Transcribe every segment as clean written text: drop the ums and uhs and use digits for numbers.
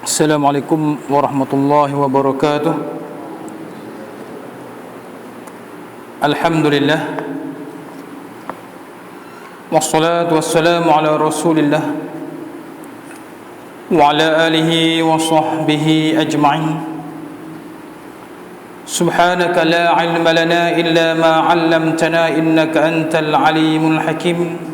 Assalamualaikum warahmatullahi wabarakatuh. Alhamdulillah, wassalatu wassalamu ala rasulillah wa ala alihi wa sahbihi ajma'in. Subhanaka la ilma lana illa ma 'allamtana innaka antal alimul hakim.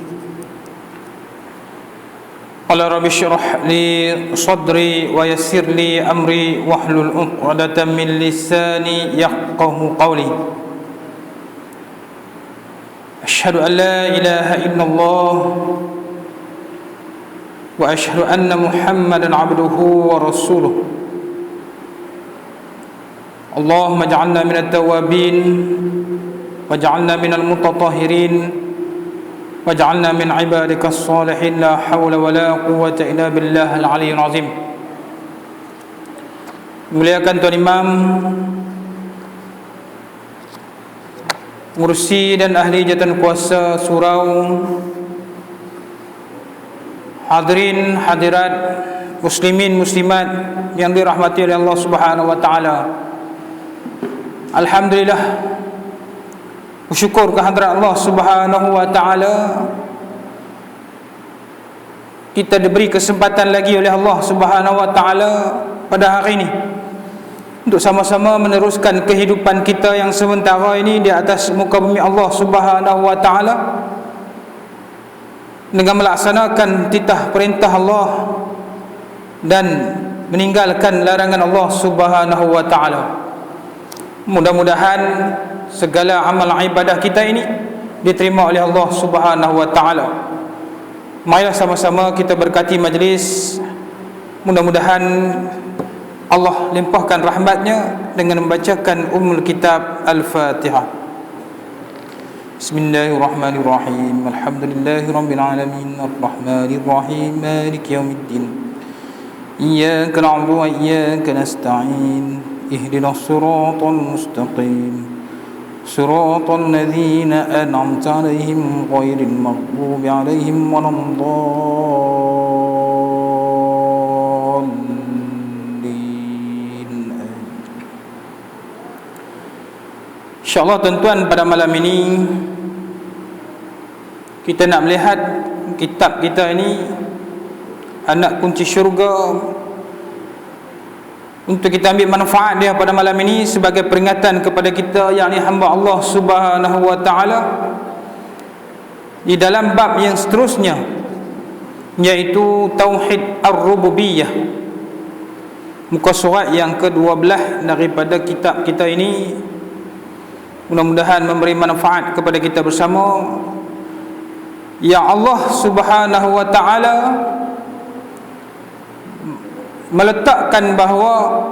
Qala rabbi shrah li sadri wa yassir li amri wahlul 'uqdatam min lisani yafqahu qawli. Asyhadu an la ilaha illallah wa asyhadu anna Muhammadan 'abduhu wa rasuluh. Allahumma ij'alna minat tawwabin waj'alna minal mutatahhirin waj'alna min ibadikas salihin. La haula wala quwwata illa billahil aliyyil azim. Muliakan Tuan Imam, Mursi dan ahli jatan kuasa surau, hadirin hadirat, muslimin muslimat yang dirahmati oleh Allah Subhanahu wa taala. Alhamdulillah, bersyukur kehadrat Allah Subhanahu wa taala, kita diberi kesempatan lagi oleh Allah Subhanahu wa taala pada hari ini untuk sama-sama meneruskan kehidupan kita yang sementara ini di atas muka bumi Allah Subhanahu wa taala dengan melaksanakan titah perintah Allah dan meninggalkan larangan Allah Subhanahu wa taala. Mudah-mudahan segala amal ibadah kita ini diterima oleh Allah Subhanahu wa taala. Marilah sama-sama kita berkati majlis. Mudah-mudahan Allah limpahkan rahmatnya dengan membacakan Ummul Kitab Al-Fatihah. Bismillahirrahmanirrahim. Alhamdulillahirabbil alamin arrahmanirrahim maliki yaumiddin. Iyyaka na'budu wa iyyaka nasta'in. Ihdinas siratal mustaqim. Siratal ladzina an'amta 'alaihim ghairil maghdubi 'alaihim waladdallin. InsyaAllah tuan-tuan, pada malam ini kita nak melihat kitab kita ini, Anak Kunci Syurga, untuk kita ambil manfaat dia pada malam ini sebagai peringatan kepada kita, yakni hamba Allah Subhanahu wa taala, di dalam bab yang seterusnya, iaitu Tauhid Ar-Rububiyah, muka surat yang ke-12 daripada kitab kita ini. Mudah-mudahan memberi manfaat kepada kita bersama. Ya Allah Subhanahu wa taala meletakkan bahawa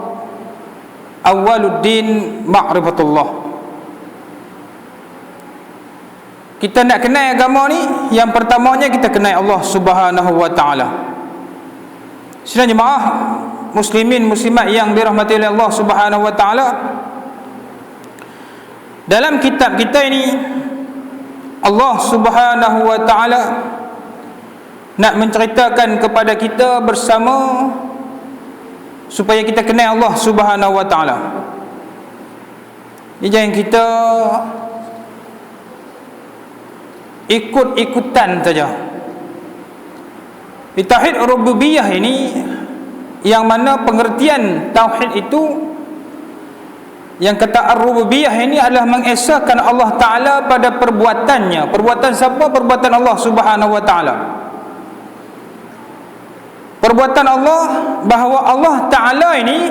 awwaluddin ma'rifatullah. Kita nak kenal agama ni, yang pertamanya kita kenal Allah Subhanahu wa taala. Sidang jemaah muslimin muslimat yang dirahmati oleh Allah Subhanahu wa taala, dalam kitab kita ini Allah Subhanahu wa taala nak menceritakan kepada kita bersama supaya kita kenal Allah Subhanahu wa taala. Jangan kita ikut-ikutan saja. Di Tauhid Rububiyah ini, yang mana pengertian tauhid itu, yang kata Ar-Rububiyah ini adalah mengesahkan Allah taala pada perbuatannya. Perbuatan siapa? Perbuatan Allah Subhanahu wa taala. Perbuatan Allah, bahawa Allah Ta'ala ini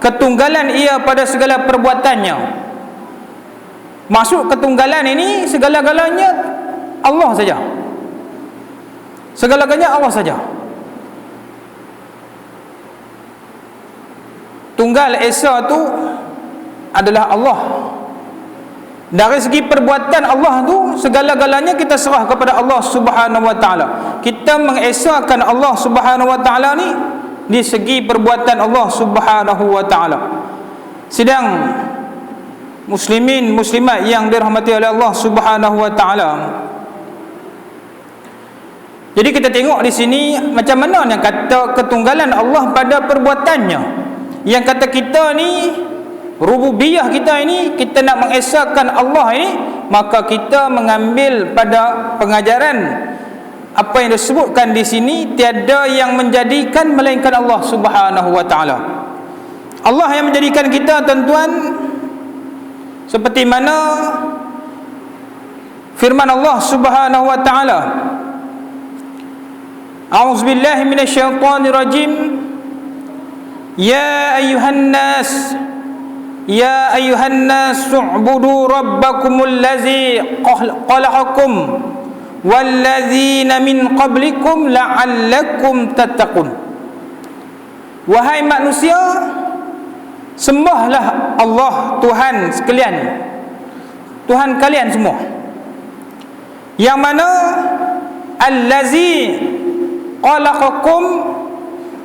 ketunggalan ia pada segala perbuatannya. Masuk ketunggalan ini, segala-galanya Allah saja. Segala-galanya Allah saja. Tunggal Esa itu adalah Allah. Dari segi perbuatan Allah tu, segala-galanya kita serah kepada Allah Subhanahu wa taala. Kita mengesahkan Allah Subhanahu wa taala ni di segi perbuatan Allah Subhanahu wa taala. Sedang muslimin muslimat yang dirahmati oleh Allah Subhanahu wa taala, Jadi kita tengok di sini macam mana yang kata ketunggalan Allah pada perbuatannya. Yang kata kita ni rububiyah kita ini, kita nak mengesahkan Allah ini, maka kita mengambil pada pengajaran apa yang disebutkan di sini, tiada yang menjadikan melainkan Allah Subhanahu wa taala. Allah yang menjadikan kita, tuan-tuan, seperti mana firman Allah Subhanahu wa taala, A'udzubillahi minasyaitonirrajim. Ya ayuhan nas, ya ayuhan nas, u'budu rabbakumul ladzi khalaqakum walladzina min qablikum la'allakum tattaqun. Wahai manusia, sembahlah Allah Tuhan sekalian, Tuhan kalian semua, yang mana allazi khalaqakum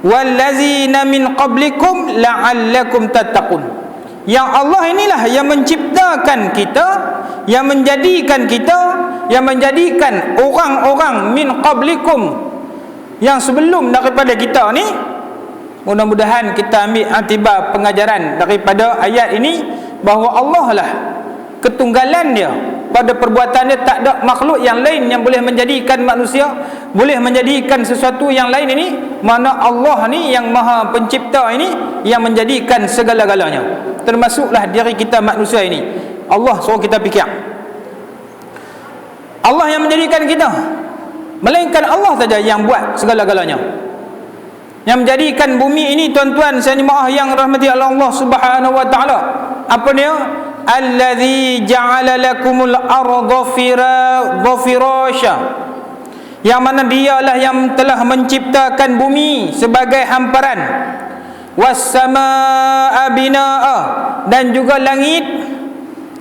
wallazina min qablikum la'allakum tattaqun. Yang Allah inilah yang menciptakan kita, yang menjadikan kita, yang menjadikan orang-orang min qablikum, yang sebelum daripada kita ni. Mudah-mudahan kita ambil iktibar pengajaran daripada ayat ini, bahawa Allah lah ketunggalan dia pada perbuatan dia. Tak ada makhluk yang lain yang boleh menjadikan manusia, boleh menjadikan sesuatu yang lain ini, mana Allah ni yang maha pencipta ini yang menjadikan segala-galanya, termasuklah diri kita manusia ini. Allah suruh kita fikir, Allah yang menjadikan kita, melainkan Allah saja yang buat segala-galanya. Yang menjadikan bumi ini, tuan-tuan saya jemaah yang rahmati Allah Subhanahu wa taala, apa dia? Allazi ja'ala lakumul arda firasha, yang mana dialah yang telah menciptakan bumi sebagai hamparan, was-samaa'a binaa'a, dan juga langit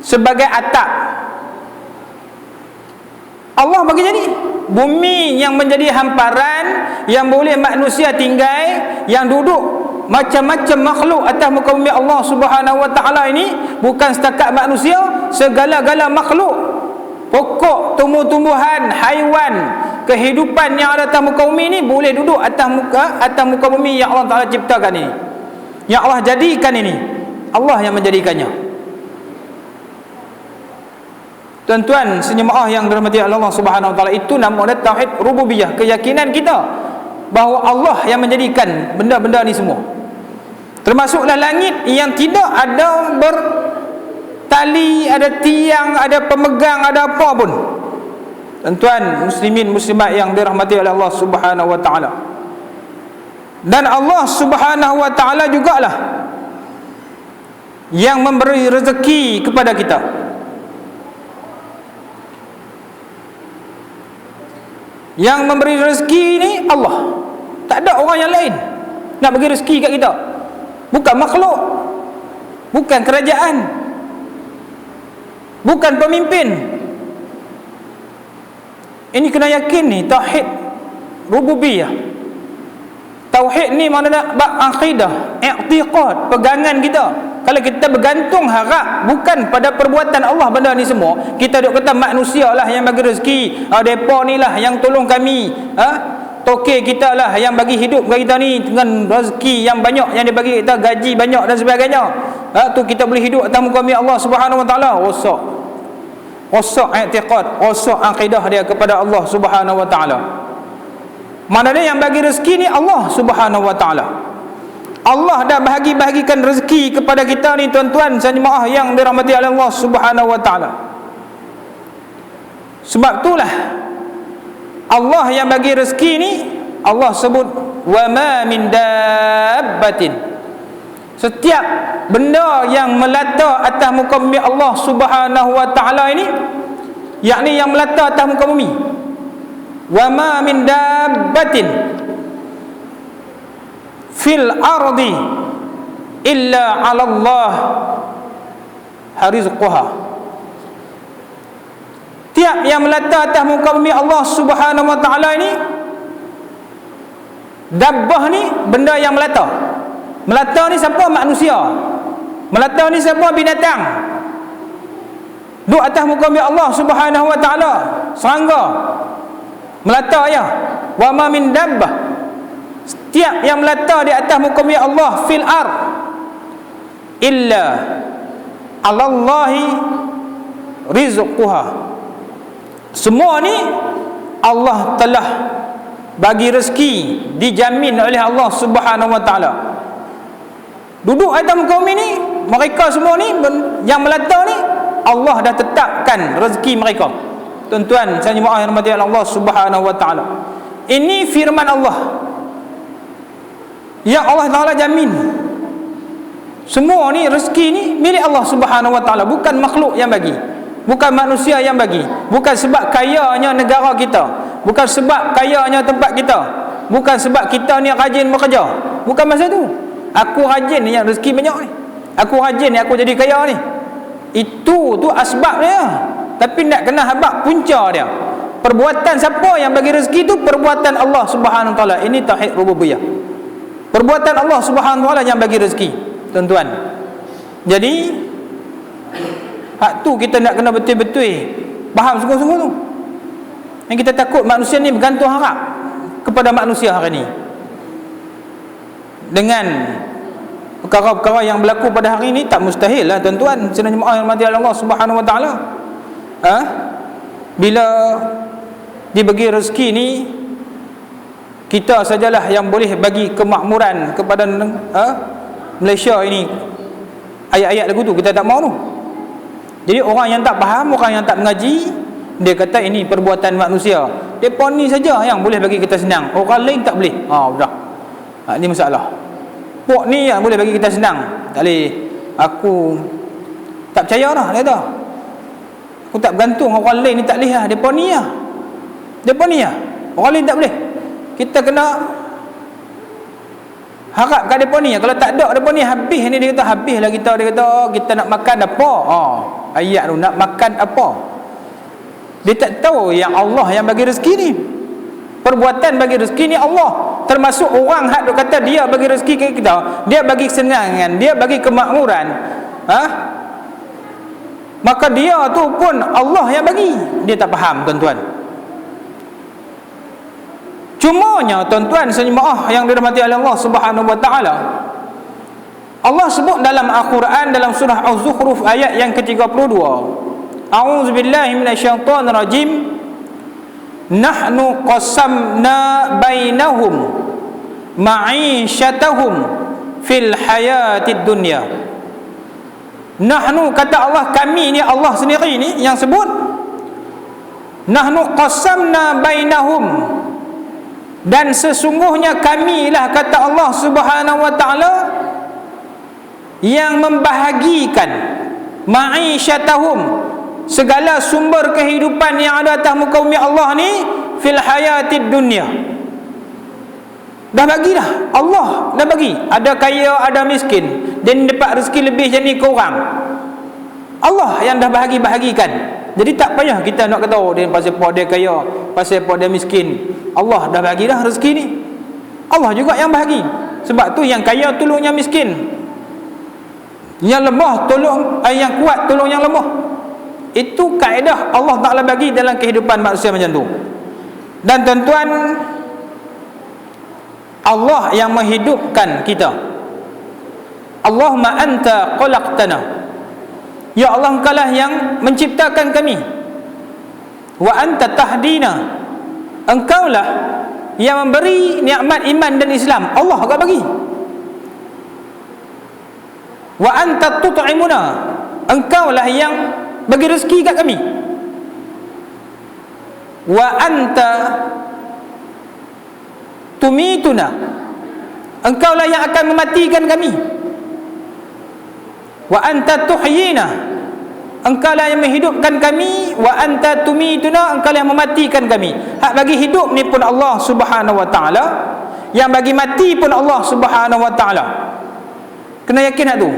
sebagai atap. Allah bagi jadi bumi yang menjadi hamparan, yang boleh manusia tinggal, yang duduk macam-macam makhluk atas muka bumi Allah Subhanahu wa taala ini. Bukan setakat manusia, segala-gala makhluk, pokok, tumbuh-tumbuhan, haiwan, kehidupan yang ada atas muka bumi ini boleh duduk atas muka bumi yang Allah Taala ciptakan ini, yang Allah jadikan ini. Allah yang menjadikannya. Tuan-tuan sejemaah yang dirahmati Allah Subhanahu wa taala, itu namanya tauhid rububiyah, keyakinan kita bahawa Allah yang menjadikan benda-benda ni semua. Termasuklah langit yang tidak ada bertali, ada tiang, ada pemegang, ada apa pun. Tuan-tuan muslimin muslimat yang dirahmati oleh Allah Subhanahu wa taala. Dan Allah Subhanahu wa taala jugalah yang memberi rezeki kepada kita. Yang memberi rezeki ini Allah, tak ada orang yang lain nak bagi rezeki kat kita. Bukan makhluk, bukan kerajaan, bukan pemimpin. Ini kena yakin ni tauhid rububiyah. Tauhid ni maknanya akidah, i'tiqad, pegangan kita. Kalau kita bergantung harap bukan pada perbuatan Allah benda ni semua, kita duk kata manusia lah yang bagi rezeki, depa ni lah yang tolong kami, toke kita lah yang bagi hidup bagi kita ni dengan rezeki yang banyak yang dia bagi kita, gaji banyak dan sebagainya. Tu kita boleh hidup atas muka bumi Allah Subhanahu wa taala. Rosak i'tiqad, rosak akidah dia kepada Allah Subhanahu wa taala. Maknanya yang bagi rezeki ni Allah Subhanahu wa taala. Allah dah bahagi-bahagikan rezeki kepada kita ni, tuan-tuan sejemaah yang dirahmati oleh Allah Subhanahu wa taala. Sebab itulah Allah yang bagi rezeki ni, Allah sebut wa ma min dabbatin, setiap benda yang melata atas muka bumi Allah Subhanahu wa taala ini, yakni yang melata atas muka bumi. Wa ma min dabbatin fil ardi illa 'ala Allah harizquha. Tiap yang melata atas muka bumi Allah Subhanahu wa taala ini, dabbah ni benda yang melata. Melata ni siapa? Manusia. Melata ni siapa? Binatang. Duduk atas muka bumi Allah Subhanahu wa taala, serangga melata ya. wa ma min dabbah, setiap yang melata di atas muka bumi Allah fil ard illa 'alallahi rizquha, semua ni Allah telah bagi rezeki, dijamin oleh Allah Subhanahu wa taala. Duduk atas muka bumi ni, mereka semua ni yang melata ni, Allah dah tetapkan rezeki mereka. Tuan-tuan saya jemaah yang dirahmati Allah Subhanahu wa taala, ini firman Allah yang Allah Taala jamin. Semua ni rezeki ni milik Allah Subhanahu wa taala, bukan makhluk yang bagi, bukan manusia yang bagi, bukan sebab kayanya negara kita, bukan sebab kayanya tempat kita, bukan sebab kita ni rajin bekerja, bukan masa tu. Aku rajin ni yang rezeki banyak ni, aku rajin ni aku jadi kaya ni, itu tu asbab dia, tapi nak kena habaq punca dia. Perbuatan siapa yang bagi rezeki tu? Perbuatan Allah Subhanahu wa taala. Ini tauhid rububiyah, perbuatan Allah Subhanahu wa taala yang bagi rezeki, tuan-tuan. Jadi hak tu kita nak kena betul-betul faham sungguh-sungguh tu. Yang kita takut manusia ni bergantung harap kepada manusia hari ni, dengan perkara-perkara yang berlaku pada hari ini. Tak mustahil lah tuan-tuan sekalian jemaah yang dirahmati Allah Subhanahu wa taala, bila dibagi rezeki ni, kita sajalah yang boleh bagi kemakmuran kepada Malaysia ini. Ayat-ayat lagu tu kita tak mahu tu. Jadi orang yang tak faham, orang yang tak mengaji, dia kata ini perbuatan manusia, depa ni saja yang boleh bagi kita senang, orang lain tak boleh. Sudah, ini masalah. Pok ni yang boleh bagi kita senang, tak boleh. Aku tak percaya dah, dia kata. Aku tak bergantung, orang lain ni tak boleh lah, depa ni lah, depa ni lah, orang lain tak boleh. Kita kena harap kat depa ni. Kalau tak ada depa ni, habis ni. Dia kata habis lah kita. Dia kata kita nak makan apa? Ayat tu, nak makan apa? Dia tak tahu yang Allah yang bagi rezeki ni. Perbuatan bagi rezeki ni Allah. Termasuk orang hak duk kata dia bagi rezeki ke kita, dia bagi kesenangan, dia bagi kemakmuran, maka dia tu pun Allah yang bagi. Dia tak faham, tuan-tuan. Cumanya tuan-tuan sejemaah yang dirahmati oleh Allah Subhanahu wa taala, Allah sebut dalam Al-Quran, dalam surah Az-Zukhruf ayat yang ke-32, A'udzubillahi minasyaitonirrajim, nahnu qasamna bainahum ma'isyatahum fil hayatid dunya. Nahnu, kata Allah, kami ni, Allah sendiri ni yang sebut. Nahnu qasamna bainahum, dan sesungguhnya kamilah, kata Allah Subhanahu wa taala, yang membahagikan ma'isyatahum, segala sumber kehidupan yang ada atas muka bumi Allah ni, fil hayatid dunya. Dah bagilah, Allah dah bagi. Ada kaya, ada miskin, dan dapat rezeki lebih jadi ke orang. Allah yang dah bahagikan. Jadi tak payah kita nak kata dia pasal apa dia kaya, pasal apa dia miskin. Allah dah bagi dah rezeki ni. Allah juga yang bahagi. Sebab tu yang kaya tolong yang miskin, yang lemah tolong, yang kuat tolong yang lemah. Itu kaedah Allah Ta'ala bagi dalam kehidupan manusia macam tu. Dan tuan-tuan, Allah yang menghidupkan kita. Allahumma anta khalaqtana, ya Allah, engkaulah yang menciptakan kami. Wa anta tahdina, engkaulah yang memberi nikmat iman dan Islam. Allah agak bagi. Wa anta tut'imuna, engkaulah yang bagi rezeki kat kami. Wa anta tumituna, engkaulah yang akan mematikan kami. Wa anta tuhyina, engkaulah yang menghidupkan kami. Wa anta tumituna, engkaulah yang mematikan kami. Hak bagi hidup ni pun Allah Subhanahu wa taala, yang bagi mati pun Allah Subhanahu wa taala. Kena yakin hak tu,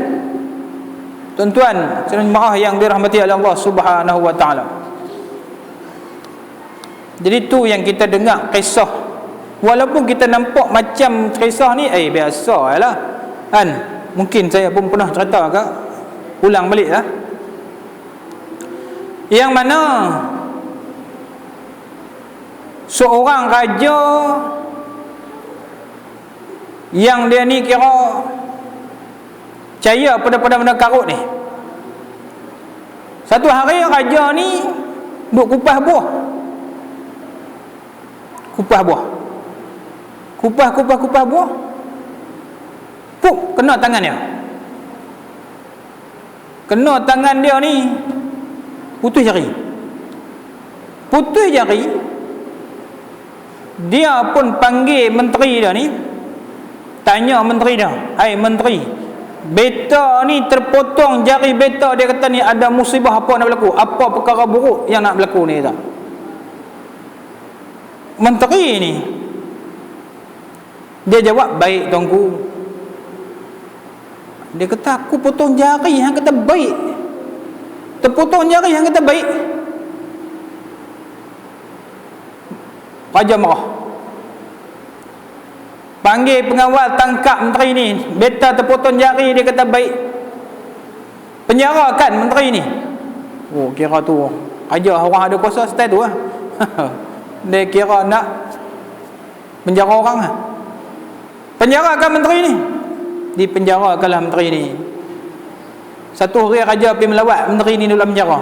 tuan-tuan jemaah yang dirahmati oleh Allah Subhanahu wa taala. Jadi tu yang kita dengar kisah, walaupun kita nampak macam kisah ni biasa lah kan. Mungkin saya pun pernah cerita ke, ulang balik lah, yang mana seorang raja yang dia ni kira percaya pada benda karut ni. Satu hari raja ni duk kupas buah. Kupas buah. Kupas buah. Puk, kena tangan dia. Kena tangan dia ni, putus jari. Putus jari. Dia pun panggil menteri dia ni, tanya menteri dia, "Hai menteri, beta ni terpotong jari beta." Dia kata ni ada musibah apa nak berlaku? Apa perkara buruk yang nak berlaku ni tak? Menteri ni dia jawab, "Baik tuanku." Dia kata, "Aku potong jari, hang kata baik. Terpotong jari, hang kata baik." Raja marah. Panggil pengawal, tangkap menteri ni. Beta terpotong jari, dia kata baik. Penjarakan menteri ni. Oh, kira tu raja orang ada kuasa style tu lah. Dia kira nak penjara orang lah. Penjarakan menteri ni. Dipenjarakanlah menteri ni. Satu hari raja pergi melawat, menteri ni duduk dalam penjara.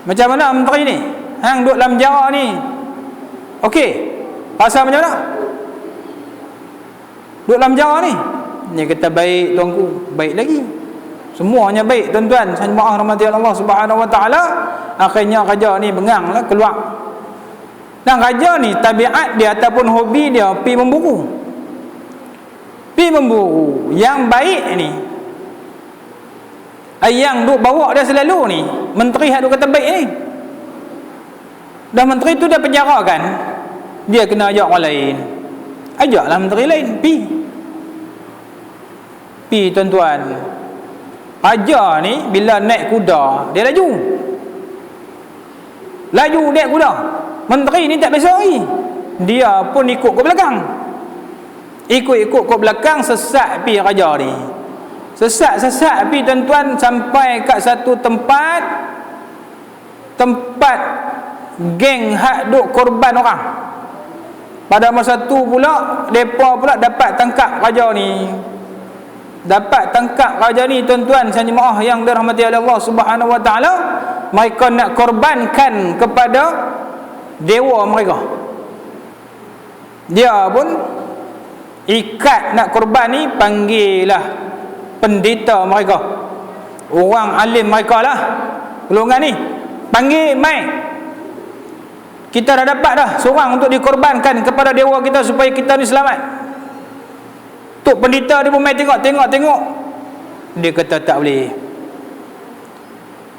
Macam mana menteri ni? Hang duduk dalam penjara ni, okey, pasal macam mana? Duduk dalam penjara ni? Dia kata, "Baik tuanku." Baik lagi. Semuanya baik tuan-tuan. Jemaah rahmati Allah Subhanahu Wa Taala. Akhirnya raja ni bengang lah keluar. Dan raja ni tabiat dia ataupun hobi dia pi memburu. Pi memburu. Yang baik ni, yang duk bawa dia selalu ni, menteri hak duk kata baik ni. Dah menteri tu dia penjarakan, dia kena ajak orang lain. Ajaklah menteri lain pi. Pi tuan-tuan. Raja ni bila naik kuda, dia laju. Laju naik kuda. Menteri ni tak biasa lagi. Dia pun ikut ke belakang. Ikut ke belakang, sesat pi raja ni. Sesat pi tuan-tuan sampai kat satu tempat geng hak duk korban orang. Pada masa tu pula depa pula dapat tangkap raja ni. Dapat tangkap raja ni tuan-tuan jemaah yang dirahmati oleh Allah Subhanahu Wa Taala. Mereka nak korbankan kepada dewa mereka. Dia pun ikat nak korban ni, panggillah pendeta mereka, orang alim mereka lah, golongan ni, panggil mai. Kita dah dapat dah seorang untuk dikorbankan kepada dewa kita supaya kita ni selamat. Tok pendeta dia pun mai tengok. Dia kata tak boleh.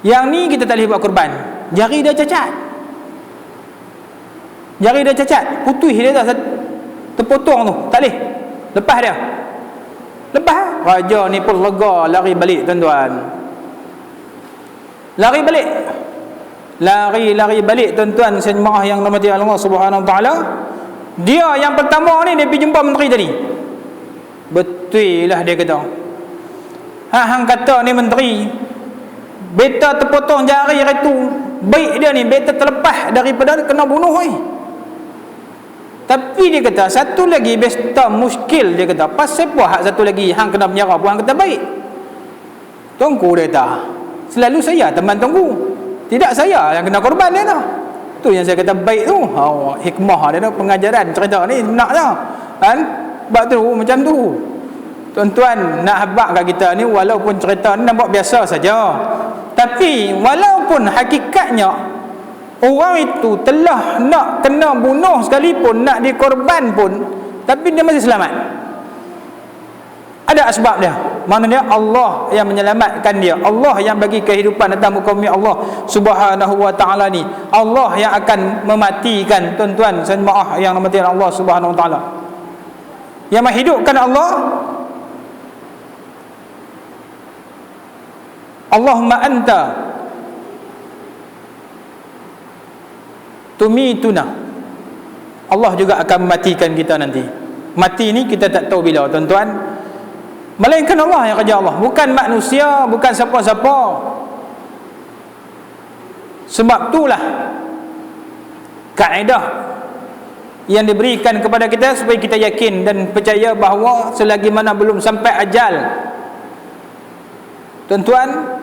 Yang ni kita tak boleh buat korban. Jari dia cacat. Putus dia dah terpotong tu. Tak boleh. Lepas dia. Raja ni pun lega, lari balik tuan-tuan. Lari balik tuan-tuan jemaah yang dirahmati Allah Subhanahu Wa Taala. Dia yang pertama ni dia pergi jumpa menteri tadi. Betul lah dia kata. Hang kata ni menteri, beta terpotong jari hari tu. Baik dia ni, beta terlepas daripada kena bunuh oi. Tapi dia kata satu lagi besta muskil, dia kata. Pasal apa hak satu lagi hang kena penjara pun hang kata baik? Tuanku dia kata, selalu saya teman tuanku, tidak saya yang kena korban dia dah. Tu yang saya kata baik tu. Hikmah dia tu, pengajaran cerita ni nak dah. Kan? Sebab tu macam tu. Tuan-tuan nak habaq kat kita ni, walaupun cerita ni nampak biasa saja, tapi walaupun hakikatnya orang itu telah nak kena bunuh sekalipun, nak dikorban pun, tapi dia masih selamat. Ada sebab dia. Maknanya Allah yang menyelamatkan dia. Allah yang bagi kehidupan datang muka bumi Allah Subhanahu Wa Taala ni. Allah yang akan mematikan tuan-tuan jemaah yang dirahmati Allah Subhanahu Wa Taala. Yang menghidupkan Allah, Allahumma anta tumituna. Allah juga akan mematikan kita nanti. Mati ni kita tak tahu bila tuan-tuan, melainkan Allah yang kerja Allah, bukan manusia, bukan siapa-siapa. Sebab itulah kaedah yang diberikan kepada kita supaya kita yakin dan percaya bahawa selagi mana belum sampai ajal, tuan-tuan,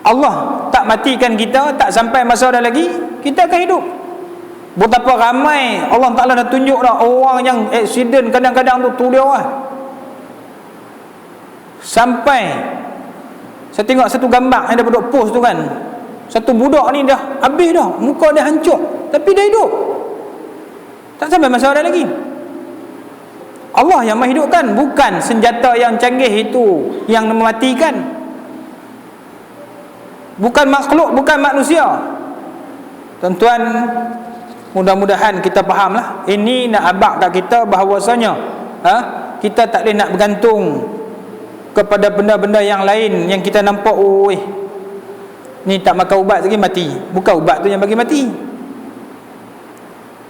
Allah tak matikan kita, tak sampai masa dah lagi, kita akan hidup. Betapa ramai Allah Ta'ala dah tunjuk dah orang yang aksiden kadang-kadang tu dia lah. Sampai saya tengok satu gambar yang dia duduk post tu kan, satu budak ni dah habis dah, muka dia hancur, tapi dia hidup, tak sampai masa dah lagi. Allah yang menghidupkan, bukan senjata yang canggih itu yang mematikan, bukan makhluk, bukan manusia. Tuan-tuan, mudah-mudahan kita fahamlah. Ini nak abak kat kita bahawasanya kita tak boleh nak bergantung kepada benda-benda yang lain yang kita nampak, ni tak makan ubat lagi mati. Bukan ubat tu yang bagi mati.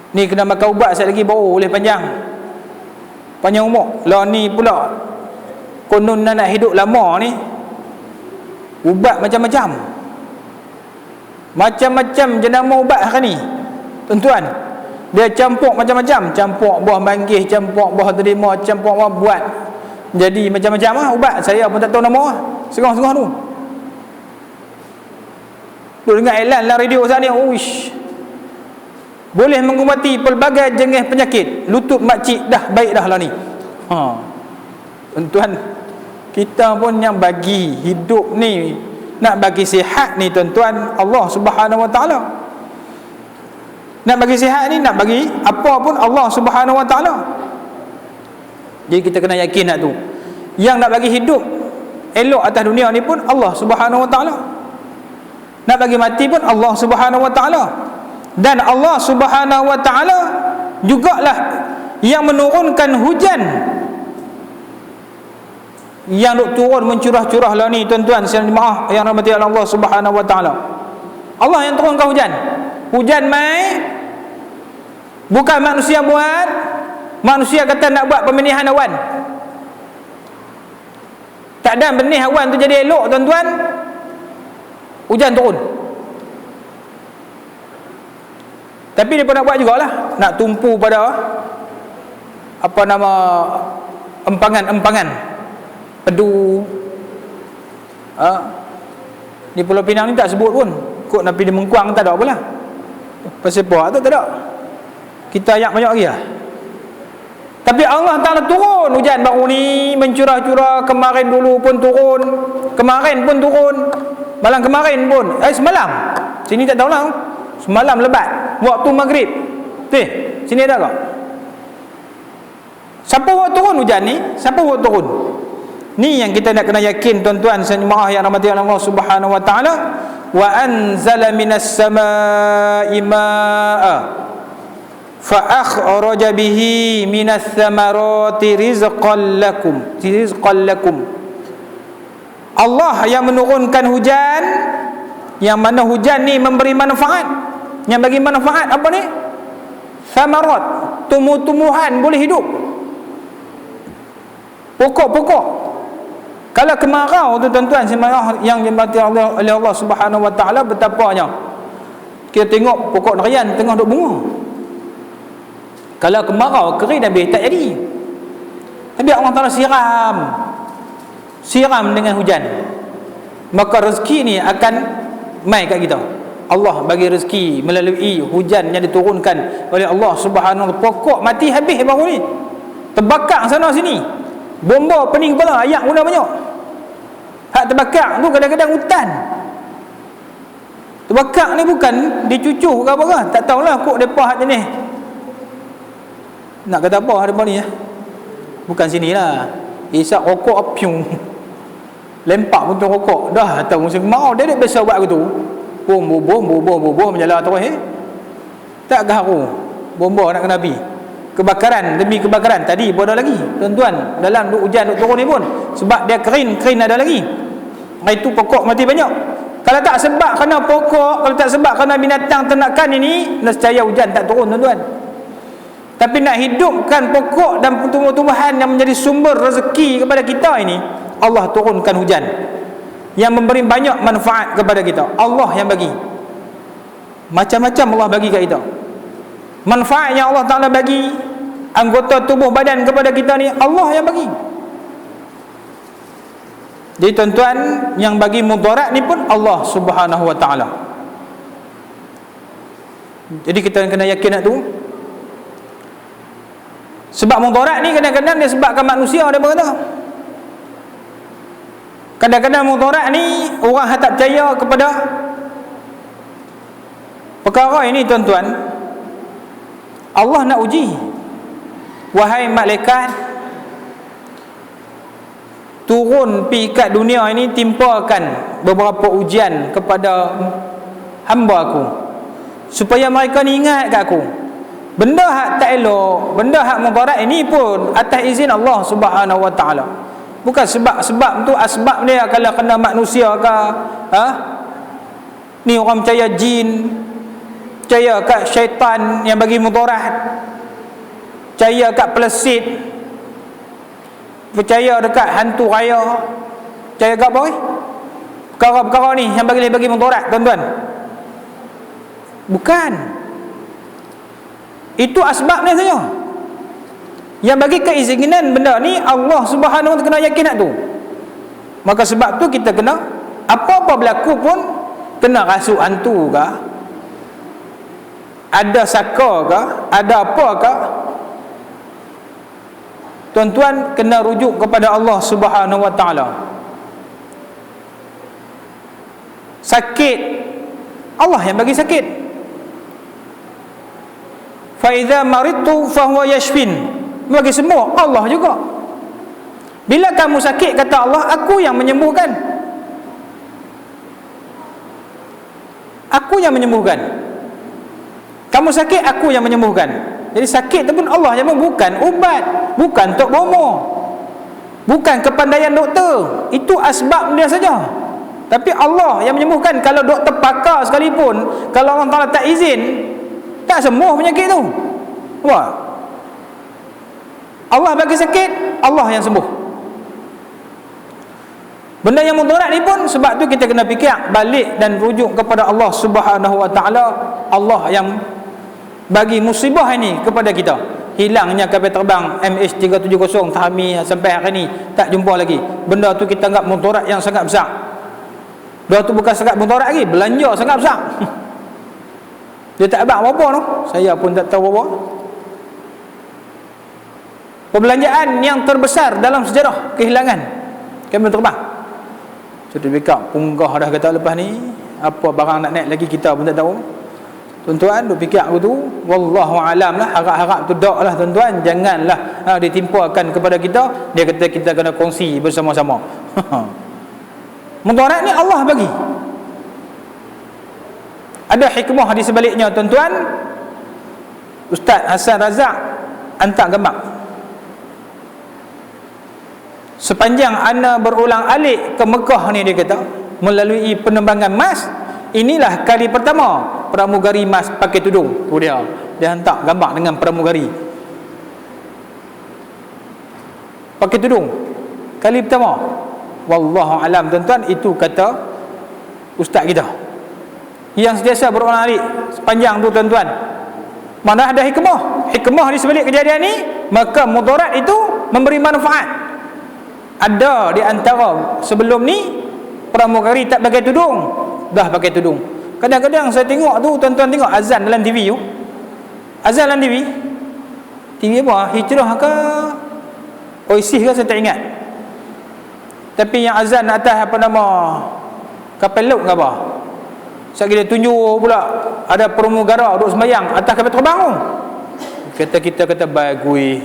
Ni kena makan ubat sekali lagi baru boleh panjang umur. Lah ni pula konon nak hidup lama ni, ubat macam-macam jenama ubat hari ni, tuan-tuan. Dia campur macam-macam, campur buah manggis, campur buah terima, campur buah buat jadi macam-macam lah ubat. Saya pun tak tahu nama lah, serang-serang tu. Duk dengar iklan dalam radio saat ni, boleh mengubati pelbagai jenis penyakit. Lutut makcik dah baik dah lah ni. Tuan-tuan, kita pun yang bagi hidup ni, nak bagi sihat ni tuan-tuan, Allah Subhanahu Wa Ta'ala. Nak bagi sihat ni, nak bagi apa pun Allah Subhanahu Wa Ta'ala. Jadi kita kena yakin nak tu. Yang nak bagi hidup elok atas dunia ni pun Allah Subhanahu Wa Ta'ala. Nak bagi mati pun Allah Subhanahu Wa Ta'ala. Dan Allah Subhanahu Wa Ta'ala jugalah yang menurunkan hujan, yang duk turun mencurah-curah lah ni tuan-tuan jemaah yang rahmati Allah Subhanahu Wa Ta'ala. Allah yang turunkan hujan. Hujan mai, bukan manusia buat. Manusia kata nak buat pemenihan awan, tak ada benih awan tu jadi elok tuan-tuan, hujan turun. Tapi dia pun nak buat jugalah, nak tumpu pada apa nama empangan pedu. Di Pulau Pinang ni tak sebut pun, kok nak pergi di Mengkuang tak ada apalah. Pasal apa tu tak ada, kita ayak banyak lagi lah. Tapi Allah Ta'ala turun hujan baru ni, mencurah-curah. Kemarin dulu pun turun, kemarin pun turun, malam kemarin pun, semalam, sini tak tahulah, semalam lebat waktu maghrib. Sini ada tak? Siapa buat turun hujan ni? Siapa buat turun? Ni yang kita nak kena yakin tuan-tuan sejemaah yang rahmati Allah Subhanahu Wa Ta'ala. Wa anzala minas samaa'i maa'a fa akhraja bihi minas thamarati rizqan lakum. Allah yang menurunkan hujan, yang mana hujan ni memberi manfaat. Yang bagi manfaat apa ni? Thamarat, tumbuh-tumbuhan boleh hidup, pokok-pokok. Kalau kemarau tu tuan-tuan yang dimati oleh Allah Subhanahu Wa Ta'ala, betapanya kita tengok pokok durian tengah duk bunga. Kalau kemarau kering habis tak jadi. Tapi Allah Ta'ala siram dengan hujan, maka rezeki ni akan mai kat kita. Allah bagi rezeki melalui hujan yang diturunkan oleh Allah Subhanahu Wa Ta'ala. Pokok mati habis baru ni, terbakar sana sini, bomba pening kepala, ayak guna banyak. Hak terbakar tu kadang-kadang hutan. Terbakar ni bukan dicucuh ke apa ke, tak tahulah kok depa hak jenis nak kata apa ada ni bukan sinilah, isap rokok apiung lempak puntung rokok dah tahu musim kemarau. Dia biasa buat gitu, bom menjala terus tak garu bomba nak kena api, kebakaran demi kebakaran. Tadi pun ada lagi tuan-tuan, dalam hujan duk turun ni pun sebab dia kering ada lagi. Itu pokok mati banyak. Kalau tak sebab kerana pokok, kalau tak sebab kerana binatang ternakan ini, nescaya hujan tak turun tuan-tuan. Tapi nak hidupkan pokok dan tumbuh-tumbuhan yang menjadi sumber rezeki kepada kita ini, Allah turunkan hujan yang memberi banyak manfaat kepada kita. Allah yang bagi, macam-macam Allah bagi kat kita. Manfaat yang Allah Ta'ala bagi anggota tubuh badan kepada kita ni, Allah yang bagi. Jadi tuan-tuan, yang bagi mudarat ni pun Allah Subhanahu Wa Ta'ala. Jadi kita kena yakin nak tu. Sebab mudarat ni kadang-kadang dia sebabkan manusia, dia berkata. Kadang-kadang mudarat ni orang tak percaya kepada perkara ini tuan-tuan. Allah nak uji. Wahai malaikat, turun pi kat dunia ini, timpakan beberapa ujian kepada hamba aku, supaya mereka ni ingat kat aku. Benda hak tak elok, benda hak mudarat ini pun atas izin Allah Subhanahu Wa Ta'ala. Bukan sebab tu asbab dia kalau kena manusia ke, ni orang percaya jin, percaya kat syaitan yang bagi mudarat, percaya kat pelesit, percaya dekat hantu raya, percaya kat apa? Perkara-perkara ni yang bagi mudarat, tuan-tuan. Bukan. Itu asbabnya saja. Yang bagi keizinan benda ni Allah Subhanahu Wa Ta'ala, kena yakin nak tu. Maka sebab tu kita kena, apa-apa berlaku pun, kena rasuk hantu ke, ada saka ke, ada apa ke, tuan-tuan kena rujuk kepada Allah Subhanahu Wa Ta'ala. Sakit, Allah yang bagi sakit. Fa idza maridtu fa huwa yashfin. Bagi semua Allah juga. Bila kamu sakit, kata Allah, aku yang menyembuhkan. Aku yang menyembuhkan. Kamu sakit, aku yang menyembuhkan. Jadi sakit tu pun Allah yang bukan ubat, bukan tok bomo, bukan kepandaian doktor. Itu asbab dia saja. Tapi Allah yang menyembuhkan. Kalau doktor pakar sekalipun, kalau Allah Ta'ala tak izin, tak sembuh penyakit tu. Wah. Allah bagi sakit, Allah yang sembuh. Benda yang mudarat ni pun, sebab tu kita kena fikir balik dan rujuk kepada Allah Subhanahu Wa Ta'ala. Allah yang bagi musibah ini kepada kita. Hilangnya kapal terbang MH370 Tahami sampai hari ni tak jumpa lagi. Benda tu kita anggap mudarat yang sangat besar. Benda tu bukan sangat mudarat lagi, belanja sangat besar. Dia tak abang apa tu, saya pun tak tahu apa. Perbelanjaan yang terbesar dalam sejarah kehilangan kapal terbang. Sudah backup punggah dah kata lepas ni, apa barang nak naik lagi kita pun tak tahu. Tuan-tuan, duk fikir aku tu, wallahu alam lah, harap-harap tu dak lah tuan-tuan, janganlah ditimpakan kepada kita. Dia kata kita kena kongsi bersama-sama. Mudarat ni Allah bagi. Ada hikmah di sebaliknya tuan-tuan. Ustaz Hasan Razak hantar gambar. Sepanjang ana berulang alik ke Mekah ni, dia kata, melalui penerbangan mas, inilah kali pertama pramugari mas pakai tudung. Tu dia hantar gambar dengan pramugari pakai tudung kali pertama. Wallahu alam tuan-tuan, itu kata ustaz kita yang sentiasa berulang alik sepanjang tu tuan-tuan. Mana ada hikmah di sebalik kejadian ni, maka mudarat itu memberi manfaat. Ada di antara sebelum ni pramugari tak pakai tudung, dah pakai tudung. Kadang-kadang saya tengok tu tuan-tuan, tengok azan dalam TV tu. Azan dalam TV apa? Hijrah ke Oasis ke, saya tak ingat. Tapi yang azan atas apa nama kapal laut ke apa, saya tunjuk pula ada pramugara duduk sembahyang atas kapal terbang tu. Kita kata bagui